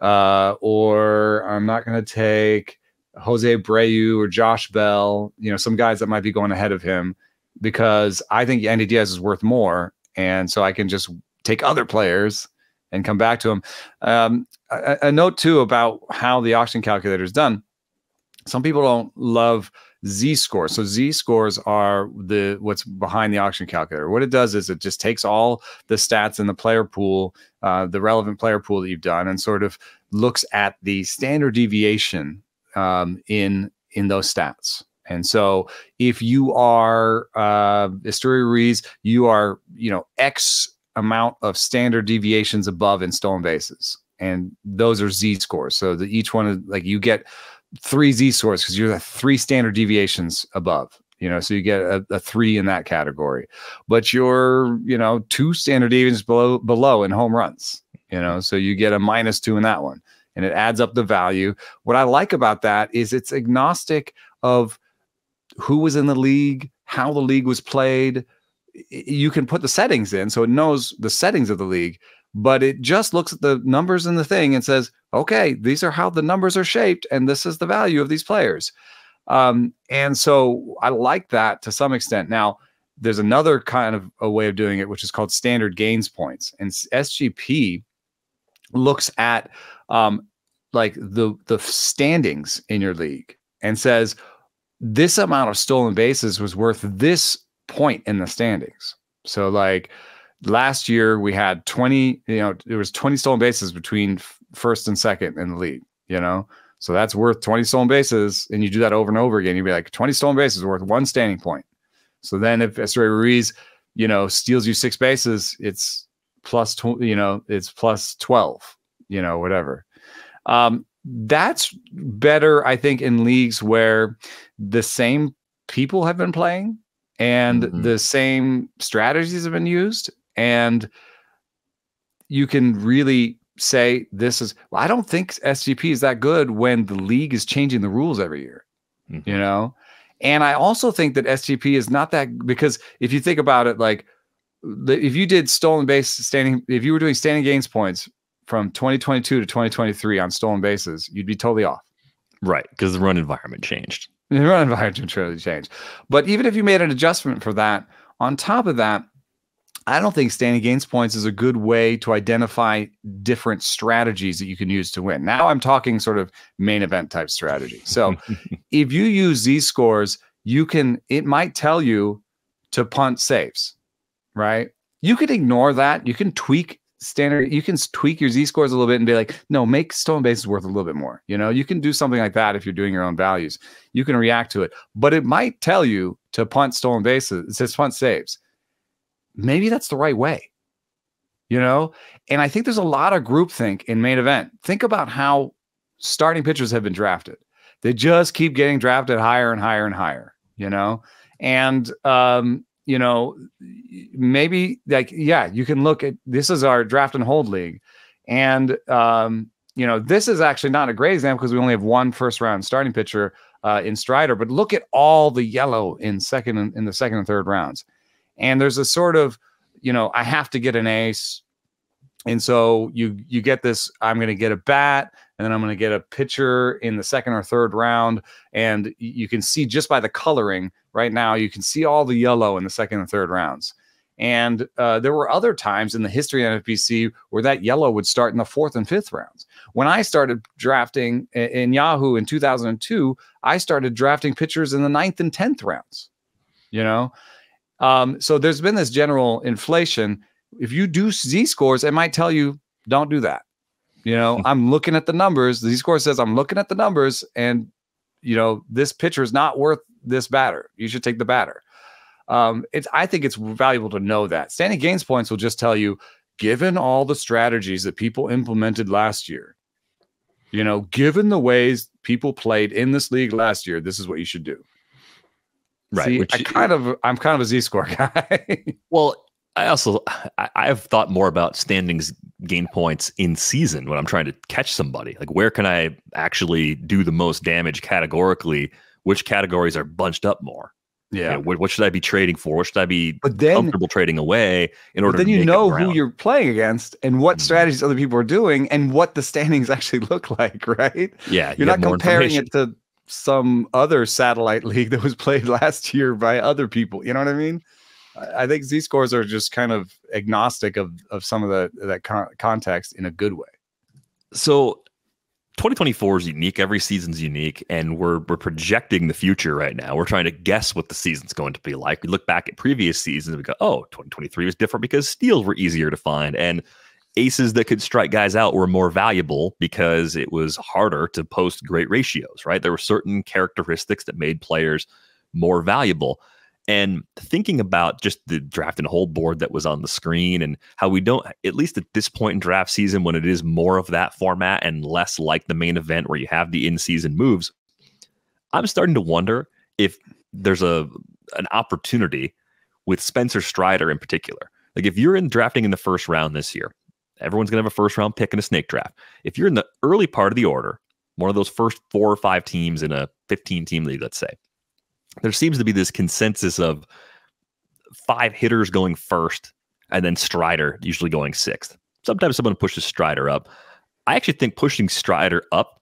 or I'm not going to take Jose Abreu or Josh Bell, some guys that might be going ahead of him, because I think Yandy Diaz is worth more. And so I can just take other players and come back to him. A note too about how the auction calculator is done. Some people don't love Z-scores. So Z-scores are what's behind the auction calculator. What it does is it just takes all the stats in the player pool, the relevant player pool that you've done, and sort of looks at the standard deviation in those stats. And so if you are Estuary Ruiz, you are, X amount of standard deviations above in stolen bases. And those are Z-scores. So each one is like, you get 3 Z-scores because you're the 3 standard deviations above, so you get a 3 in that category, but you're, 2 standard deviations below in home runs, so you get a -2 in that one, and it adds up the value. What I like about that is it's agnostic of who was in the league, how the league was played. You can put the settings in, so it knows the settings of the league, but it just looks at the numbers in the thing and says, okay, these are how the numbers are shaped, and this is the value of these players. And so I like that to some extent. Now, there's another kind of a way of doing it, which is called standard gains points. And SGP looks at like the standings in your league and says, this amount of stolen bases was worth this point in the standings. So like last year we had 20, there was 20 stolen bases between first and second in the league, so that's worth 20 stolen bases. And you do that over and over again. You'd be like 20 stolen bases worth 1 standing point. So then if Estuary Ruiz, steals you 6 bases, it's plus, it's plus 12, whatever. That's better, I think, in leagues where the same people have been playing and the same strategies have been used. And you can really say this is, well, I don't think SGP is that good when the league is changing the rules every year, And I also think that SGP is not that, because if you think about it, like if you did stolen base if you were doing standing gains points from 2022 to 2023 on stolen bases, you'd be totally off. Right, because the run environment changed. The run environment really changed. But even if you made an adjustment for that, on top of that, I don't think standing gains points is a good way to identify different strategies that you can use to win. Now I'm talking sort of main event type strategy. So if you use Z-scores, it might tell you to punt saves, right? You can ignore that. You can tweak standard. You can tweak your Z-scores a little bit and be like, no, make stolen bases worth a little bit more. You know, you can do something like that if you're doing your own values. You can react to it, but it might tell you to punt stolen bases. It says punt saves. Maybe that's the right way, you know? And I think there's a lot of groupthink in main event. Think about how starting pitchers have been drafted. They just keep getting drafted higher and higher and higher, you know? And, you know, maybe like, yeah, you can look at, this is our draft and hold league. And, you know, this is actually not a great example because we only have one first round starting pitcher in Strider, but look at all the yellow in the second and third rounds. And there's a sort of, you know, I have to get an ace. And so you get this, I'm going to get a bat, and then I'm going to get a pitcher in the second or third round. And you can see just by the coloring right now, you can see all the yellow in the second and third rounds. And there were other times in the history of NFBC where that yellow would start in the fourth and fifth rounds. When I started drafting in Yahoo in 2002, I started drafting pitchers in the ninth and 10th rounds, you know? So there's been this general inflation. If you do Z-scores, it might tell you, don't do that. You know, I'm looking at the numbers. The Z-score says I'm looking at the numbers, and, you know, this pitcher is not worth this batter. You should take the batter. I think it's valuable to know that. Standing gains points will just tell you, given all the strategies that people implemented last year, you know, given the ways people played in this league last year, this is what you should do. Right. See, I'm kind of a Z-score guy. Well, I've thought more about standings gain points in season when I'm trying to catch somebody. Like, where can I actually do the most damage categorically? Which categories are bunched up more? Yeah. You know, what should I be trading for? What should I be comfortable trading away in order to then you know who you're playing playing against and what strategies other people are doing and what the standings actually look like, right? Yeah. You're not comparing it to some other satellite league that was played last year by other people. You know what I mean? I think Z-scores are just kind of agnostic of some of that context in a good way. So 2024 is unique. Every season's unique, and we're projecting the future right now. We're trying to guess what the season's going to be like. We look back at previous seasons and we go, oh, 2023 was different because steals were easier to find, and aces that could strike guys out were more valuable because it was harder to post great ratios, right? There were certain characteristics that made players more valuable. And thinking about just the draft and hold board that was on the screen and how we don't, at least at this point in draft season, when it is more of that format and less like the main event where you have the in-season moves, I'm starting to wonder if there's an opportunity with Spencer Strider in particular. Like, if you're drafting in the first round this year, everyone's going to have a first round pick in a snake draft. If you're in the early part of the order, one of those first 4 or 5 teams in a 15-team league, let's say, there seems to be this consensus of 5 hitters going first and then Strider usually going 6th. Sometimes someone pushes Strider up. I actually think pushing Strider up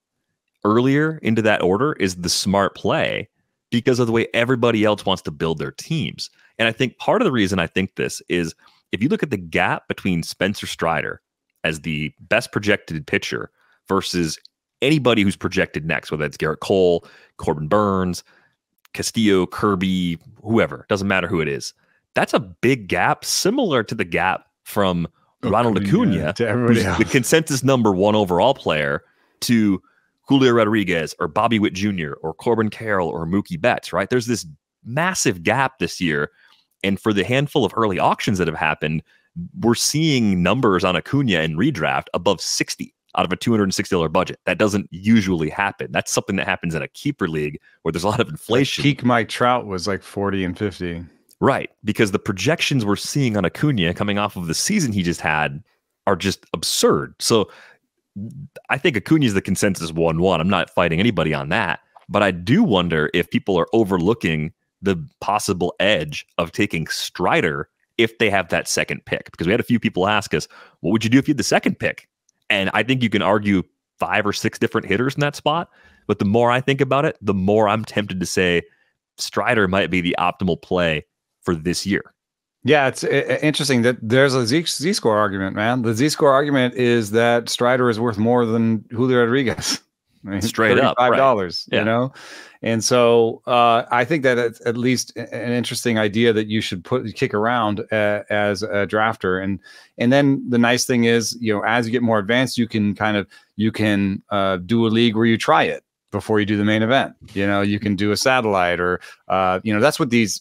earlier into that order is the smart play because of the way everybody else wants to build their teams. And I think part of the reason I think this is if you look at the gap between Spencer Strider as the best projected pitcher versus anybody who's projected next, whether it's Garrett Cole, Corbin Burns, Castillo, Kirby, whoever, doesn't matter who it is. That's a big gap, similar to the gap from Ronald Acuna, who's the consensus #1 overall player, to Julio Rodriguez or Bobby Witt Jr. or Corbin Carroll or Mookie Betts, right? There's this massive gap this year. And for the handful of early auctions that have happened, we're seeing numbers on Acuna and redraft above 60 out of a $260 budget. That doesn't usually happen. That's something that happens in a keeper league where there's a lot of inflation. Peak Mike Trout was like 40 and 50. Right. Because the projections we're seeing on Acuna coming off of the season he just had are just absurd. So I think Acuna is the consensus 1-1. I'm not fighting anybody on that. But I do wonder if people are overlooking the possible edge of taking Strider if they have that second pick. Because we had a few people ask us, what would you do if you had the second pick? And I think you can argue 5 or 6 different hitters in that spot. But the more I think about it, the more I'm tempted to say Strider might be the optimal play for this year. Yeah, it's interesting that there's a Z-score argument, man. The Z-score argument is that Strider is worth more than Julio Rodriguez. I mean, Straight up, $35, right. you know? And so I think that it's at least an interesting idea that you should kick around as a drafter. And then the nice thing is, you know, as you get more advanced, you can do a league where you try it before you do the main event. You know, you can do a satellite or, you know, that's what these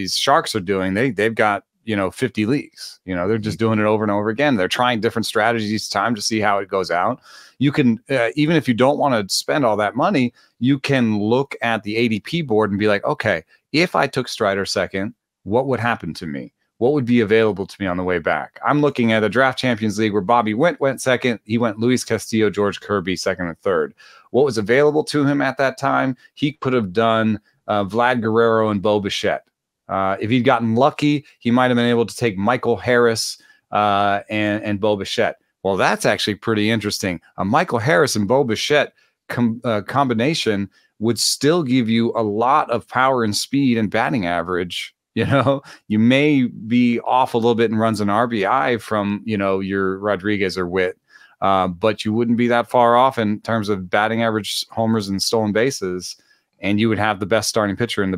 sharks are doing. They've got, you know, 50 leagues, you know, they're just doing it over and over again. They're trying different strategies each time to see how it goes out. You can, even if you don't want to spend all that money, you can look at the ADP board and be like, okay, if I took Strider second, what would happen to me? What would be available to me on the way back? I'm looking at a Draft Champions League where Bobby went second. He went Luis Castillo, George Kirby, second and third. What was available to him at that time? He could have done Vlad Guerrero and Bo Bichette. If he'd gotten lucky, he might have been able to take Michael Harris and Bo Bichette. Well, that's actually pretty interesting. A Michael Harris and Bo Bichette combination would still give you a lot of power and speed and batting average. You know, you may be off a little bit in runs and RBI from, you know, your Rodriguez or Witt, but you wouldn't be that far off in terms of batting average, homers, and stolen bases. And you would have the best starting pitcher by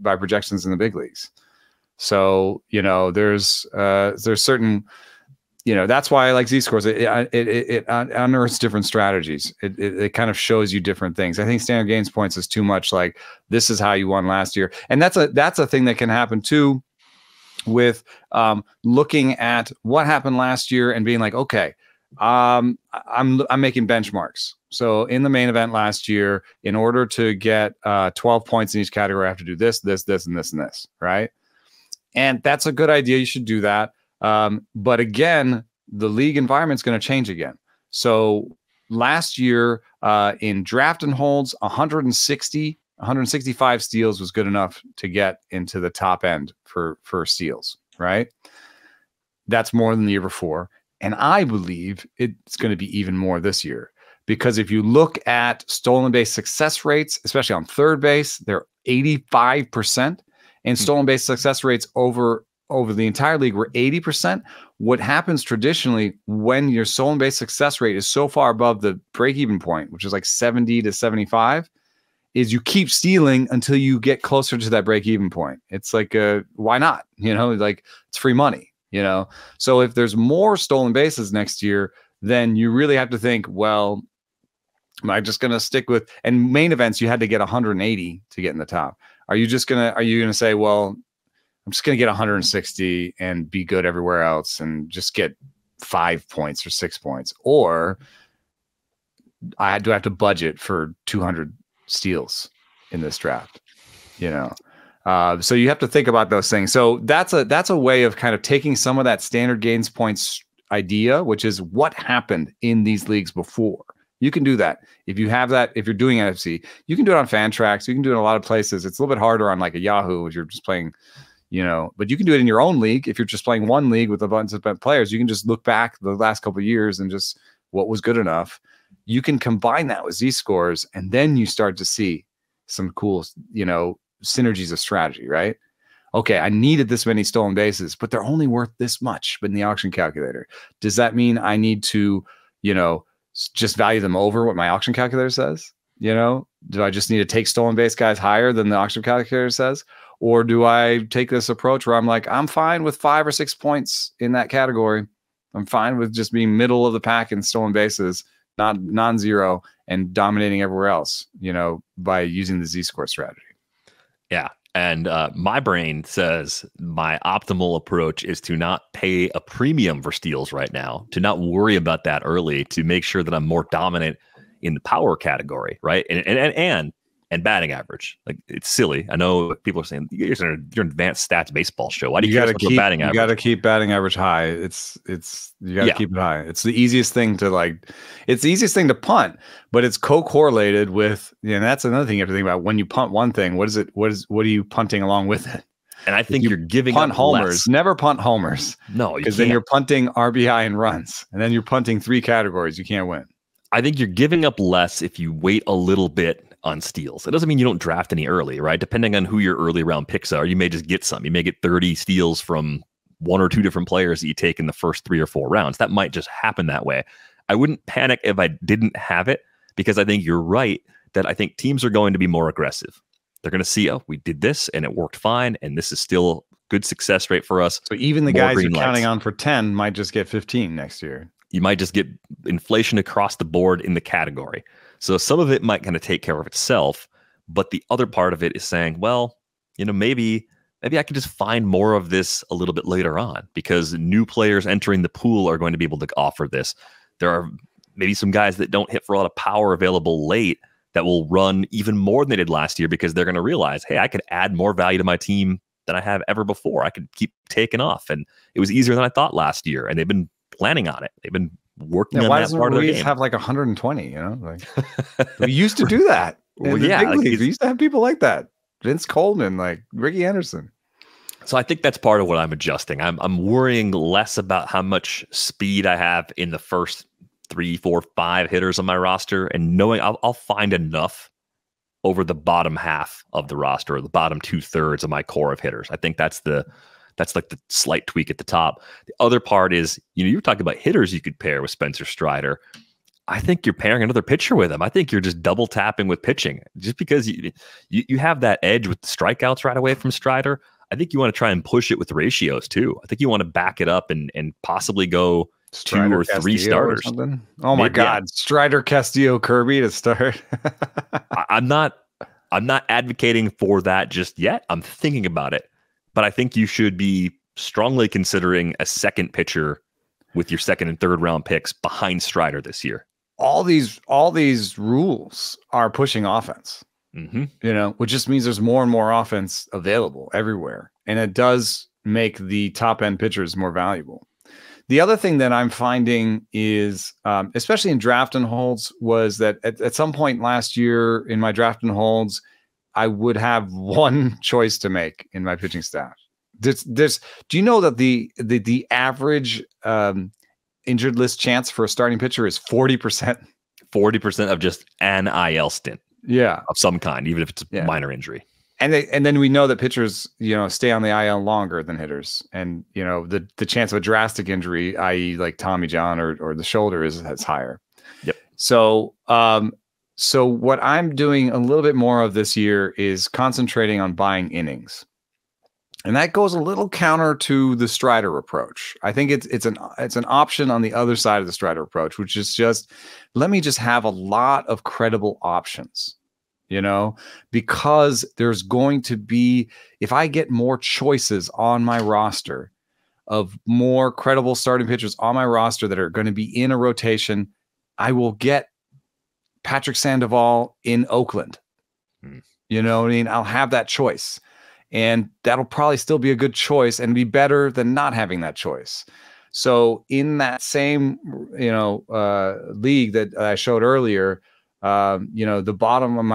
projections in the big leagues. So, you know, there's certain, you know, that's why I like Z-scores. It unearths different strategies. It kind of shows you different things. I think standard gains points is too much like, this is how you won last year. And that's a thing that can happen too with looking at what happened last year and being like, okay, I'm making benchmarks. So in the main event last year, in order to get 12 points in each category, I have to do this, and this, right? And that's a good idea. You should do that. But again, the league environment's going to change again. So last year in draft and holds, 165 steals was good enough to get into the top end for steals, right? That's more than the year before. And I believe it's going to be even more this year, because if you look at stolen base success rates, especially on third base, they're 85%, and stolen base success rates over the entire league were 80%. What happens traditionally when your stolen base success rate is so far above the break-even point, which is like 70 to 75, is you keep stealing until you get closer to that break-even point. It's like, why not? You know, like, it's free money. You know, so if there's more stolen bases next year, then you really have to think, well, am I just going to stick with, and main events, you had to get 180 to get in the top. Are you going to say, well, I'm just going to get 160 and be good everywhere else and just get 5 points or 6 points? Or do I have to budget for 200 steals in this draft, you know? So you have to think about those things. So that's a way of kind of taking some of that standard gains points idea, which is what happened in these leagues before. You can do that. If you have that, if you're doing NFC, you can do it on FanTrax. You can do it in a lot of places. It's a little bit harder on like a Yahoo if you're just playing, you know, but you can do it in your own league. If you're just playing one league with a bunch of players, you can just look back the last couple of years and just what was good enough. You can combine that with Z-scores, and then you start to see some cool, you know, synergies of strategy, right? Okay, I needed this many stolen bases, but they're only worth this much in the auction calculator. Does that mean I need to, you know, just value them over what my auction calculator says? You know, do I just need to take stolen base guys higher than the auction calculator says? Or do I take this approach where I'm like, I'm fine with 5 or 6 points in that category. I'm fine with just being middle of the pack in stolen bases, not non-zero, and dominating everywhere else, you know, by using the Z-score strategy. Yeah. And my brain says my optimal approach is to not pay a premium for steals right now, to not worry about that early, to make sure that I'm more dominant in the power category, right? And batting average. Like, it's silly. I know people are saying you're an advanced stats baseball show. Why do you care about batting average? You got to keep batting average high. You got to keep it high. It's the easiest thing to it's the easiest thing to punt, but it's co-correlated with, and that's another thing you have to think about. When you punt one thing, what are you punting along with it? And I think you're giving punt up homers. Less. Never punt homers. No, because then you're punting RBI and runs, and then you're punting 3 categories. You can't win. I think you're giving up less if you wait a little bit on steals. It doesn't mean you don't draft any early, right? Depending on who your early round picks are, you may just get some. You may get 30 steals from 1 or 2 different players that you take in the first 3 or 4 rounds. That might just happen that way. I wouldn't panic if I didn't have it, because I think you're right that I think teams are going to be more aggressive. They're going to see, oh, we did this and it worked fine, and this is still good success rate for us. So even the guys you're counting on for 10 might just get 15 next year. You might just get inflation across the board in the category. So some of it might kind of take care of itself, but the other part of it is saying, well, you know, maybe I can just find more of this a little bit later on, because new players entering the pool are going to be able to offer this. There are maybe some guys that don't hit for a lot of power available late that will run even more than they did last year, because they're going to realize, hey, I could add more value to my team than I have ever before. I could keep taking off, and it was easier than I thought last year, and they've been planning on it. They've been working on that part of their game. Have like 120, you know, like we used to do that. Well, yeah, like we used to have people like that. Vince Coleman, like Ricky Anderson. So I think that's part of what I'm adjusting. I'm worrying less about how much speed I have in the first 3, 4, 5 hitters on my roster, and knowing I'll find enough over the bottom half of the roster, or the bottom 2/3 of my core of hitters. I think that's like the slight tweak at the top. The other part is, you know, you were talking about hitters you could pair with Spencer Strider. I think you're pairing another pitcher with him. I think you're just double tapping with pitching, just because you have that edge with the strikeouts right away from Strider. I think you want to try and push it with ratios too. I think you want to back it up and possibly go Strider, 2 or 3 starters. Oh my God, Strider, Castillo, Kirby to start. I'm not advocating for that just yet. I'm thinking about it, but I think you should be strongly considering a second pitcher with your 2nd and 3rd round picks behind Strider this year. All these rules are pushing offense. You know, which just means there's more and more offense available everywhere, and it does make the top end pitchers more valuable. The other thing that I'm finding is, especially in draft and holds, was that at some point last year in my draft and holds, I would have one choice to make in my pitching staff. Do you know that the average injured list chance for a starting pitcher is 40%? 40% of just an IL stint. Yeah, of some kind, even if it's a minor injury. And then we know that pitchers, you know, stay on the IL longer than hitters, and you know the chance of a drastic injury, i.e., like Tommy John or the shoulder, is higher. Yep. So so what I'm doing a little bit more of this year is concentrating on buying innings, and that goes a little counter to the Strider approach. I think it's an option on the other side of the Strider approach, which is just, let me just have a lot of credible options, you know, because there's going to be, if I get more choices on my roster of more credible starting pitchers on my roster that are going to be in a rotation, I will get Patrick Sandoval in Oakland. You know what I mean? I'll have that choice. And that'll probably still be a good choice and be better than not having that choice. So in that same, you know, league that I showed earlier, you know, the bottom of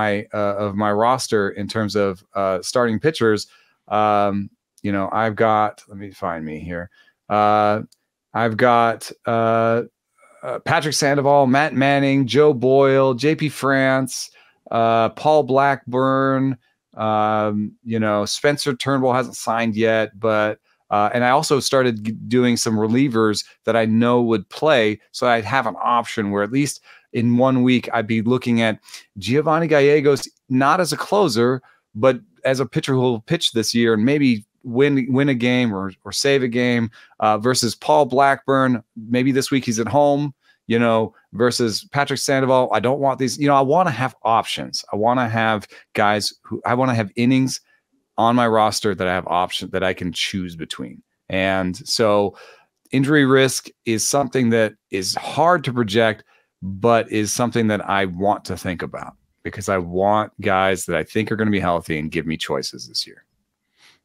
my roster in terms of starting pitchers, you know, I've got, let me find me here. I've got Patrick Sandoval, Matt Manning, Joe Boyle, JP France, Paul Blackburn. You know, Spencer Turnbull hasn't signed yet, but and I also started doing some relievers that I know would play, so I'd have an option where at least in 1 week I'd be looking at Giovanni Gallegos, not as a closer, but as a pitcher who will pitch this year and maybe win a game or save a game, versus Paul Blackburn. Maybe this week he's at home, you know, versus Patrick Sandoval. I don't want these, you know, I want to have options. I want to have guys I want to have innings on my roster that I have options that I can choose between. And so injury risk is something that is hard to project, but is something that I want to think about, because I want guys that I think are going to be healthy and give me choices this year.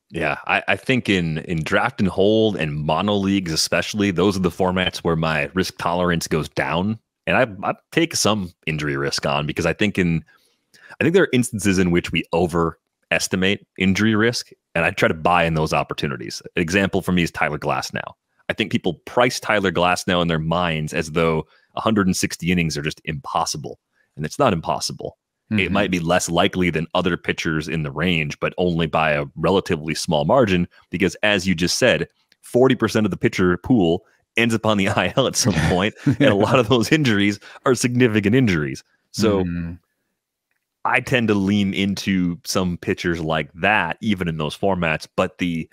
Yeah, I think in draft and hold and mono leagues especially, those are the formats where my risk tolerance goes down. And I take some injury risk on, because I think there are instances in which we overestimate injury risk, and I try to buy in those opportunities. An example for me is Tyler Glasnow. I think people price Tyler Glasnow in their minds as though 160 innings are just impossible, and it's not impossible. It might be less likely than other pitchers in the range, but only by a relatively small margin, because as you just said, 40% of the pitcher pool ends up on the IL at some point, and a lot of those injuries are significant injuries. So I tend to lean into some pitchers like that, even in those formats. But the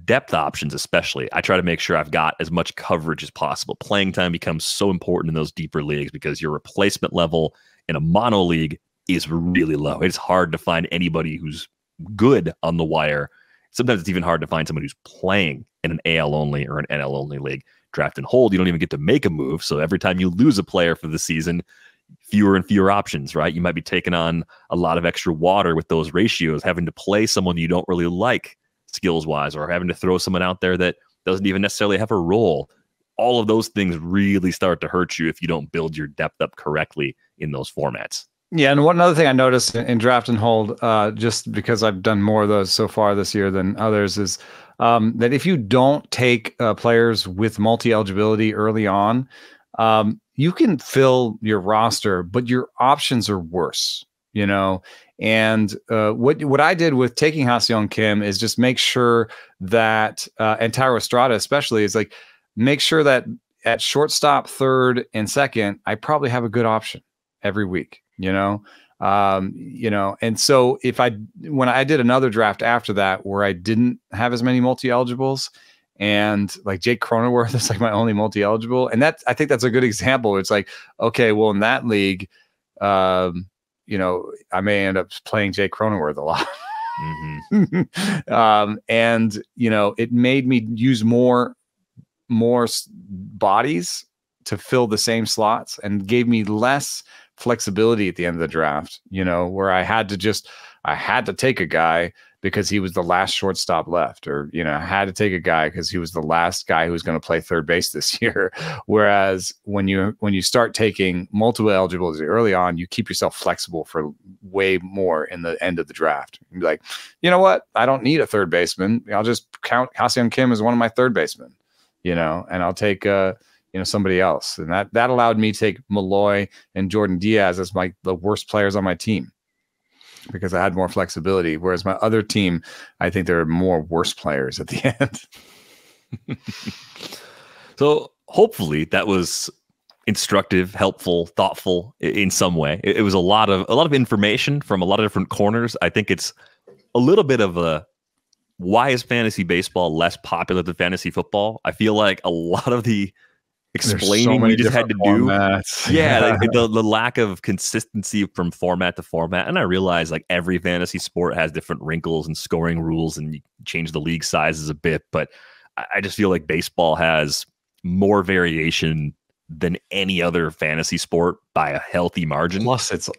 depth options, especially, I try to make sure I've got as much coverage as possible. Playing time becomes so important in those deeper leagues because your replacement level in a mono league is really low. It's hard to find anybody who's good on the wire. Sometimes it's even hard to find someone who's playing in an AL only or an NL only league. Draft and hold, you don't even get to make a move. So every time you lose a player for the season, fewer and fewer options, right? You might be taking on a lot of extra water with those ratios, having to play someone you don't really like skills-wise, or having to throw someone out there that doesn't even necessarily have a role. All of those things really start to hurt you if you don't build your depth up correctly in those formats. Yeah, and one other thing I noticed in draft and hold, just because I've done more of those so far this year than others, is that if you don't take players with multi-eligibility early on, you can fill your roster, but your options are worse, you know? And what I did with taking Ha-Seong Kim is just make sure that, and Thairo Estrada especially, is like, make sure that at shortstop, third, and second, I probably have a good option every week. You know, and so when I did another draft after that, where I didn't have as many multi-eligibles, and like Jake Cronenworth is like my only multi-eligible. And I think that's a good example. It's like, okay, well, in that league, I may end up playing Jake Cronenworth a lot. And, it made me use more bodies to fill the same slots and gave me less flexibility at the end of the draft, where I had to take a guy because he was the last shortstop left, or, I had to take a guy because he was the last guy who was going to play third base this year. Whereas when you start taking multiple eligibles early on, you keep yourself flexible for way more in the end of the draft. You'd be like, you know what? I don't need a third baseman. I'll just count Ha-Seong Kim as one of my third basemen, and I'll take, somebody else. And that allowed me to take Malloy and Jordan Diaz as the worst players on my team, because I had more flexibility. Whereas my other team, I think there are more worse players at the end. So hopefully that was instructive, helpful, thoughtful in some way. It was a lot of information from a lot of different corners. I think it's a little bit of a, why is fantasy baseball less popular than fantasy football? I feel like a lot of the explaining we just had to formats. Do like the lack of consistency from format to format. And I realize like every fantasy sport has different wrinkles and scoring rules, and you change the league sizes a bit, but I just feel like baseball has more variation than any other fantasy sport by a healthy margin. Plus it's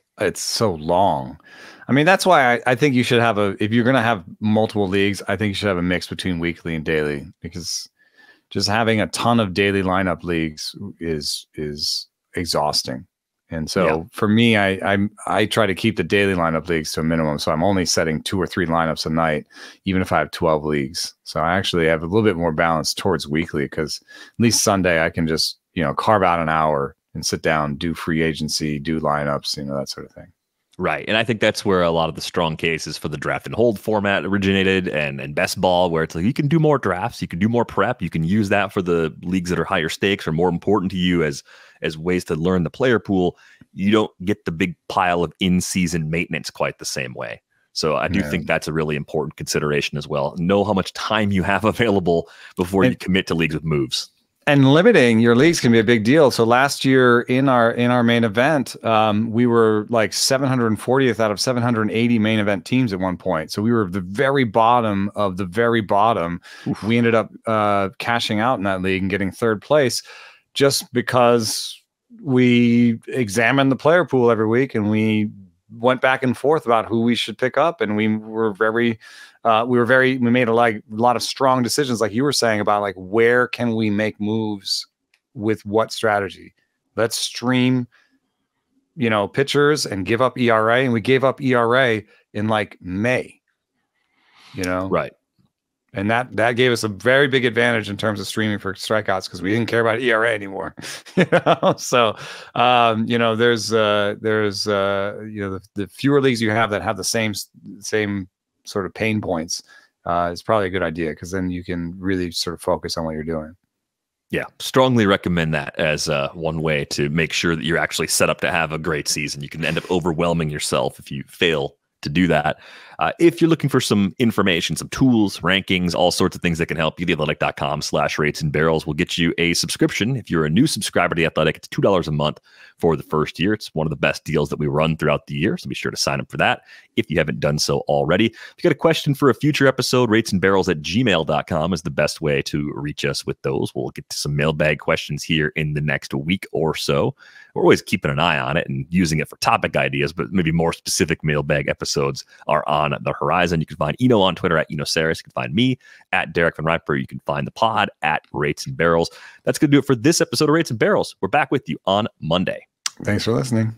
so long. I mean, that's why I think you should have if you're going to have multiple leagues, I think you should have a mix between weekly and daily, because just having a ton of daily lineup leagues is exhausting. And so for me, I try to keep the daily lineup leagues to a minimum. So I'm only setting 2 or 3 lineups a night, even if I have 12 leagues. So I actually have a little bit more balance towards weekly, because at least Sunday I can just, carve out an hour and sit down, do free agency, do lineups, that sort of thing. Right. And I think that's where a lot of the strong cases for the draft and hold format originated, and best ball, where it's like you can do more drafts, you can do more prep, you can use that for the leagues that are higher stakes or more important to you as ways to learn the player pool. You don't get the big pile of in-season maintenance quite the same way. So I do think that's a really important consideration as well. Know how much time you have available before you commit to leagues with moves. And limiting your leagues can be a big deal. So last year in our main event, we were like 740th out of 780 main event teams at one point. So we were the very bottom of the very bottom. Oof. We ended up cashing out in that league and getting third place, just because we examined the player pool every week and we went back and forth about who we should pick up, and we made a lot of strong decisions, like you were saying, about like, where can we make moves with what strategy? Let's stream, pitchers and give up ERA, and we gave up ERA in like May, right. And that gave us a very big advantage in terms of streaming for strikeouts, because we didn't care about ERA anymore. So there's the fewer leagues you have that have the same sort of pain points is probably a good idea, because then you can really sort of focus on what you're doing. Yeah, strongly recommend that as one way to make sure that you're actually set up to have a great season. You can end up overwhelming yourself if you fail to do that. If you're looking for some information, some tools, rankings, all sorts of things that can help you, theathletic.com/rates and barrels will get you a subscription. If you're a new subscriber to The Athletic, it's $2 a month for the first year. It's one of the best deals that we run throughout the year, so be sure to sign up for that if you haven't done so already. If you got a question for a future episode, ratesandbarrels@gmail.com is the best way to reach us with those. We'll get to some mailbag questions here in the next week or so. We're always keeping an eye on it and using it for topic ideas, but maybe more specific mailbag episodes are on the horizon. You can find Eno on Twitter @EnoSaris. You can find me @Derek Van Riper. You can find the pod @Rates and Barrels. That's going to do it for this episode of Rates and Barrels. We're back with you on Monday. Thanks for listening.